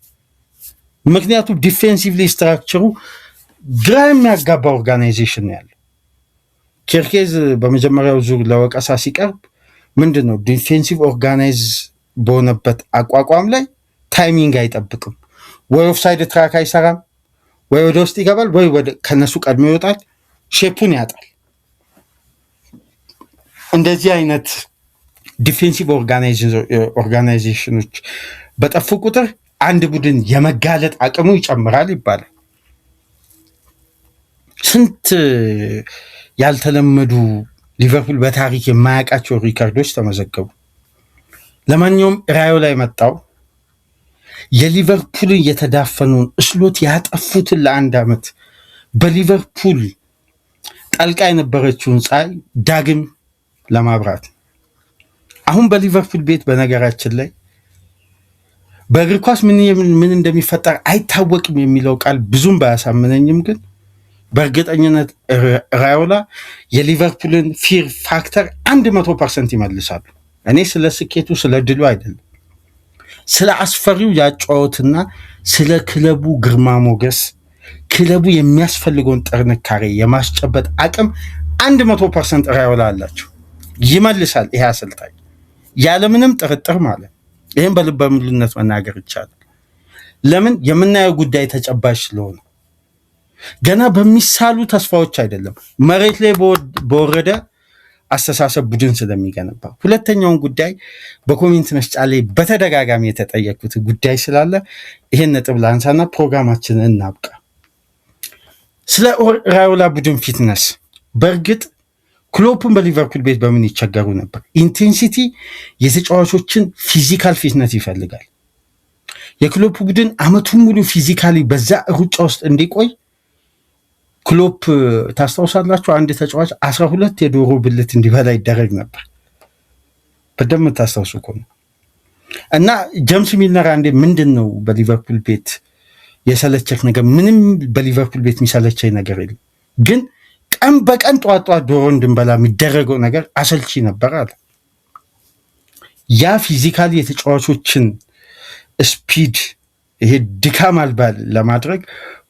ምክንያቱም ዲፌንሲቭሊ ስትራክቸሩ ግራ የሚያጋባ ኦርጋናይዜሽን ነው ያለው። ኬርኬዝ በመጀመሪያው ዙር ለወቀሳ ሲቀርብ ምንድን ነው ዲፌንሲቭ ኦርጋናይዝ በሆነበት አቋቋም ላይ ታይሚንግ አይጠብቅም። ወይ ኦፍሳይድ ትራክ አይሰራም፣ ወይ ወደ ውስጥ ይገባል፣ ወይ ከነሱ ቀድሞ ይወጣል፣ ሼፑን ያጣል። እንደዚህ አይነት ዲፌንሲቭ ኦርጋናይዜሽኖች በጠፉ ቁጥር አንድ ቡድን የመጋለጥ አቅሙ ይጨምራል ይባላል። ስንት ያልተለመዱ ሊቨርፑል በታሪክ የማያውቃቸው ሪከርዶች ተመዘገቡ። ለማንኛውም ራዮ ላይ መጣው የሊቨርፑልን የተዳፈነውን ስሎት ያጠፉትን ለአንድ ዓመት በሊቨርፑል ጠልቃ የነበረችውን ፀሐይ ዳግም ለማብራት። አሁን በሊቨርፑል ቤት በነገራችን ላይ በእግር ኳስ ምን እንደሚፈጠር አይታወቅም የሚለው ቃል ብዙም ባያሳምነኝም ግን በእርግጠኝነት ራዮላ የሊቨርፑልን ፊር ፋክተር 100% ይመልሳሉ። እኔ ስለ ስኬቱ ስለ ድሉ አይደለም፣ ስለ አስፈሪው ያጫወትና ስለ ክለቡ ግርማ ሞገስ፣ ክለቡ የሚያስፈልገውን ጥንካሬ የማስጨበጥ አቅም 100% ራዮላ አላቸው። ይመልሳል ይሄ አሰልጣኝ ያለምንም ጥርጥር ማለት። ይህም በልበ ሙሉነት መናገር ይቻላል። ለምን? የምናየው ጉዳይ ተጨባጭ ስለሆነ ገና በሚሳሉ ተስፋዎች አይደለም፣ መሬት ላይ በወረደ አስተሳሰብ ቡድን ስለሚገነባ። ሁለተኛውን ጉዳይ በኮሜንት መስጫ ላይ በተደጋጋሚ የተጠየቁት ጉዳይ ስላለ ይሄን ነጥብ ላንሳና ፕሮግራማችንን እናብቃ። ስለ ራዮላ ቡድን ፊትነስ። በእርግጥ ክሎፕን በሊቨርፑል ቤት በምን ይቸገሩ ነበር? ኢንቴንሲቲ የተጫዋቾችን ፊዚካል ፊትነስ ይፈልጋል። የክሎፕ ቡድን አመቱን ሙሉ ፊዚካሊ በዛ ሩጫ ውስጥ እንዲቆይ ክሎፕ ታስታውሳላችሁ፣ አንድ ተጫዋች 12 የዶሮ ብልት እንዲበላ ይደረግ ነበር። በደንብ ታስታውሱ ከሆነ እና ጀምስ ሚልነር አንዴ ምንድን ነው በሊቨርፑል ቤት የሰለቸክ ነገር? ምንም በሊቨርፑል ቤት የሚሰለቸኝ ነገር የለም፣ ግን ቀን በቀን ጧጧ ዶሮ እንድንበላ የሚደረገው ነገር አሰልቺ ነበር አለ። ያ ፊዚካሊ የተጫዋቾችን ስፒድ ይሄ ድካም አልባ ለማድረግ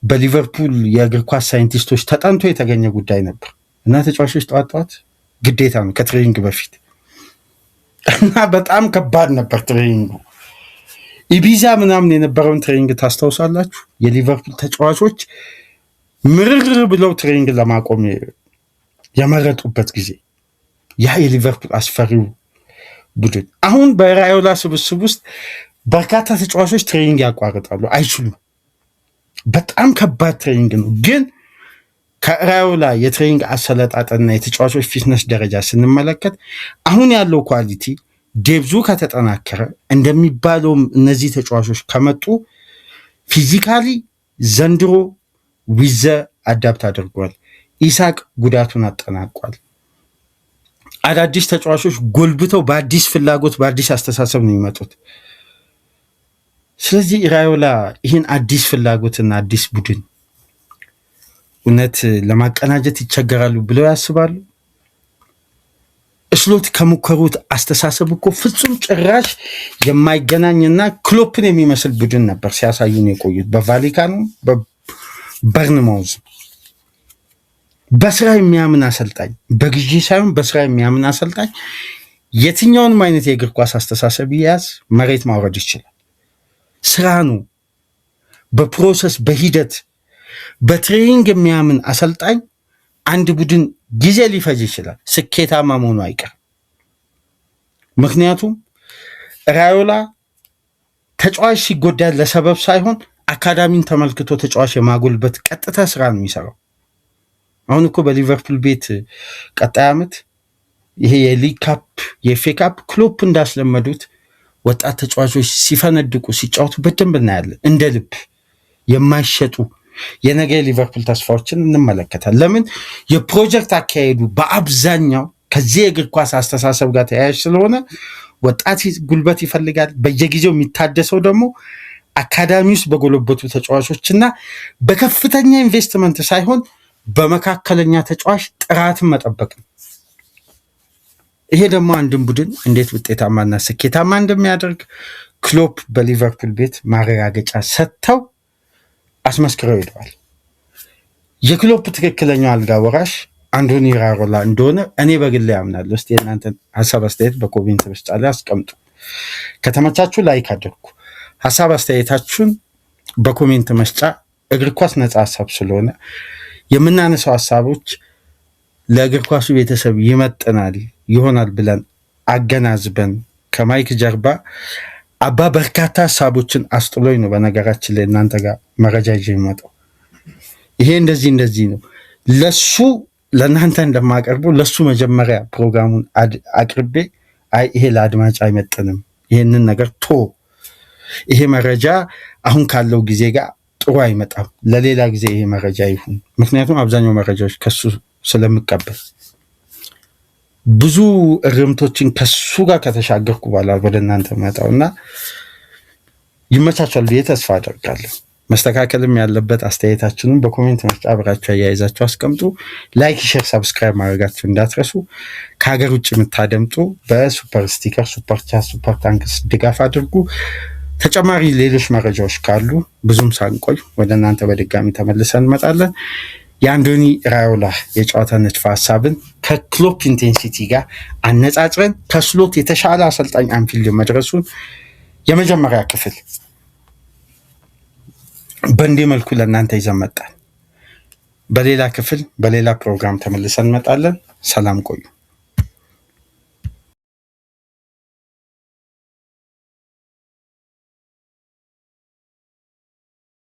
በሊቨርፑል የእግር ኳስ ሳይንቲስቶች ተጠንቶ የተገኘ ጉዳይ ነበር እና ተጫዋቾች ጠዋት ግዴታ ነው ከትሬኒንግ በፊት እና በጣም ከባድ ነበር ትሬኒንጉ። ኢቢዛ ምናምን የነበረውን ትሬኒንግ ታስታውሳላችሁ? የሊቨርፑል ተጫዋቾች ምርር ብለው ትሬኒንግ ለማቆም የመረጡበት ጊዜ ያ የሊቨርፑል አስፈሪው ቡድን። አሁን በራዮላ ስብስብ ውስጥ በርካታ ተጫዋቾች ትሬኒንግ ያቋርጣሉ፣ አይችሉም። በጣም ከባድ ትሬኒንግ ነው። ግን ከራዮላ የትሬኒንግ አሰለጣጠንና የተጫዋቾች ፊትነስ ደረጃ ስንመለከት አሁን ያለው ኳሊቲ ዴብዙ ከተጠናከረ እንደሚባለውም እነዚህ ተጫዋቾች ከመጡ ፊዚካሊ ዘንድሮ ዊዘ አዳፕት አድርጓል። ኢሳቅ ጉዳቱን አጠናቋል። አዳዲስ ተጫዋቾች ጎልብተው በአዲስ ፍላጎት በአዲስ አስተሳሰብ ነው የሚመጡት። ስለዚህ ራዮላ ይህን አዲስ ፍላጎትና አዲስ ቡድን እውነት ለማቀናጀት ይቸገራሉ ብለው ያስባሉ? ስሎት ከሙከሩት አስተሳሰብ እኮ ፍጹም ጭራሽ የማይገናኝና ክሎፕን የሚመስል ቡድን ነበር ሲያሳዩን የቆዩት በቫሊካኑ በበርንማውዝ። በስራ የሚያምን አሰልጣኝ፣ በግዢ ሳይሆን በስራ የሚያምን አሰልጣኝ የትኛውንም አይነት የእግር ኳስ አስተሳሰብ ይያዝ መሬት ማውረድ ይችላል። ስራ ነው። በፕሮሰስ በሂደት በትሬኒንግ የሚያምን አሰልጣኝ አንድ ቡድን ጊዜ ሊፈጅ ይችላል፣ ስኬታማ መሆኑ አይቀርም። ምክንያቱም ራዮላ ተጫዋች ሲጎዳ ለሰበብ ሳይሆን አካዳሚን ተመልክቶ ተጫዋች የማጎልበት ቀጥታ ስራ ነው የሚሰራው። አሁን እኮ በሊቨርፑል ቤት ቀጣይ ዓመት ይሄ የሊግ ካፕ የኤፍኤ ካፕ ክሎፕ እንዳስለመዱት ወጣት ተጫዋቾች ሲፈነድቁ ሲጫወቱ በደንብ እናያለን። እንደ ልብ የማይሸጡ የነገ ሊቨርፑል ተስፋዎችን እንመለከታለን። ለምን? የፕሮጀክት አካሄዱ በአብዛኛው ከዚህ የእግር ኳስ አስተሳሰብ ጋር ተያያዥ ስለሆነ ወጣት ጉልበት ይፈልጋል። በየጊዜው የሚታደሰው ደግሞ አካዳሚ ውስጥ በጎለበቱ ተጫዋቾችና በከፍተኛ ኢንቨስትመንት ሳይሆን በመካከለኛ ተጫዋች ጥራትን መጠበቅ ነው። ይሄ ደግሞ አንድን ቡድን እንዴት ውጤታማና ስኬታማ እንደሚያደርግ ክሎፕ በሊቨርፑል ቤት ማረጋገጫ ሰጥተው አስመስክረው ሄደዋል። የክሎፕ ትክክለኛው አልጋ ወራሽ አንዶኒ ራዮላ እንደሆነ እኔ በግሌ ያምናለሁ። እስቲ የእናንተን ሀሳብ አስተያየት በኮሜንት መስጫ ላይ አስቀምጡ። ከተመቻችሁ ላይክ አድርጉ። ሀሳብ አስተያየታችሁን በኮሜንት መስጫ። እግር ኳስ ነፃ ሀሳብ ስለሆነ የምናነሳው ሀሳቦች ለእግር ኳሱ ቤተሰብ ይመጥናል ይሆናል ብለን አገናዝበን ከማይክ ጀርባ አባ በርካታ ሀሳቦችን አስጥሎኝ ነው በነገራችን ላይ እናንተ ጋር መረጃ ይዤ የሚመጣው። ይሄ እንደዚህ ነው ለሱ ለእናንተ እንደማቀርበው ለሱ መጀመሪያ ፕሮግራሙን አቅርቤ አይ ይሄ ለአድማጭ አይመጥንም፣ ይሄንን ነገር ይሄ መረጃ አሁን ካለው ጊዜ ጋር ጥሩ አይመጣም፣ ለሌላ ጊዜ ይሄ መረጃ ይሁን። ምክንያቱም አብዛኛው መረጃዎች ከሱ ስለምቀበል ብዙ እርምቶችን ከሱ ጋር ከተሻገርኩ በኋላ ወደ እናንተ መጣውና ይመቻቻል ብዬ ተስፋ አደርጋለሁ። መስተካከልም ያለበት አስተያየታችንን በኮሜንት መስጫ አብራችሁ አያይዛችሁ አስቀምጡ። ላይክ፣ ሼር፣ ሰብስክራይብ ማድረጋችሁ እንዳትረሱ። ከሀገር ውጭ የምታደምጡ በሱፐር ስቲከር፣ ሱፐር ቻት፣ ሱፐር ታንክስ ድጋፍ አድርጉ። ተጨማሪ ሌሎች መረጃዎች ካሉ ብዙም ሳንቆይ ወደ እናንተ በድጋሚ ተመልሰን እንመጣለን። የአንዶኒ ራዮላ የጨዋታ ንድፈ ሀሳብን ከክሎፕ ኢንቴንሲቲ ጋር አነጻጽረን ከስሎት የተሻለ አሰልጣኝ አንፊልድ መድረሱን የመጀመሪያ ክፍል በእንዲህ መልኩ ለእናንተ ይዘን መጣን። በሌላ ክፍል በሌላ ፕሮግራም ተመልሰን እንመጣለን። ሰላም ቆዩ።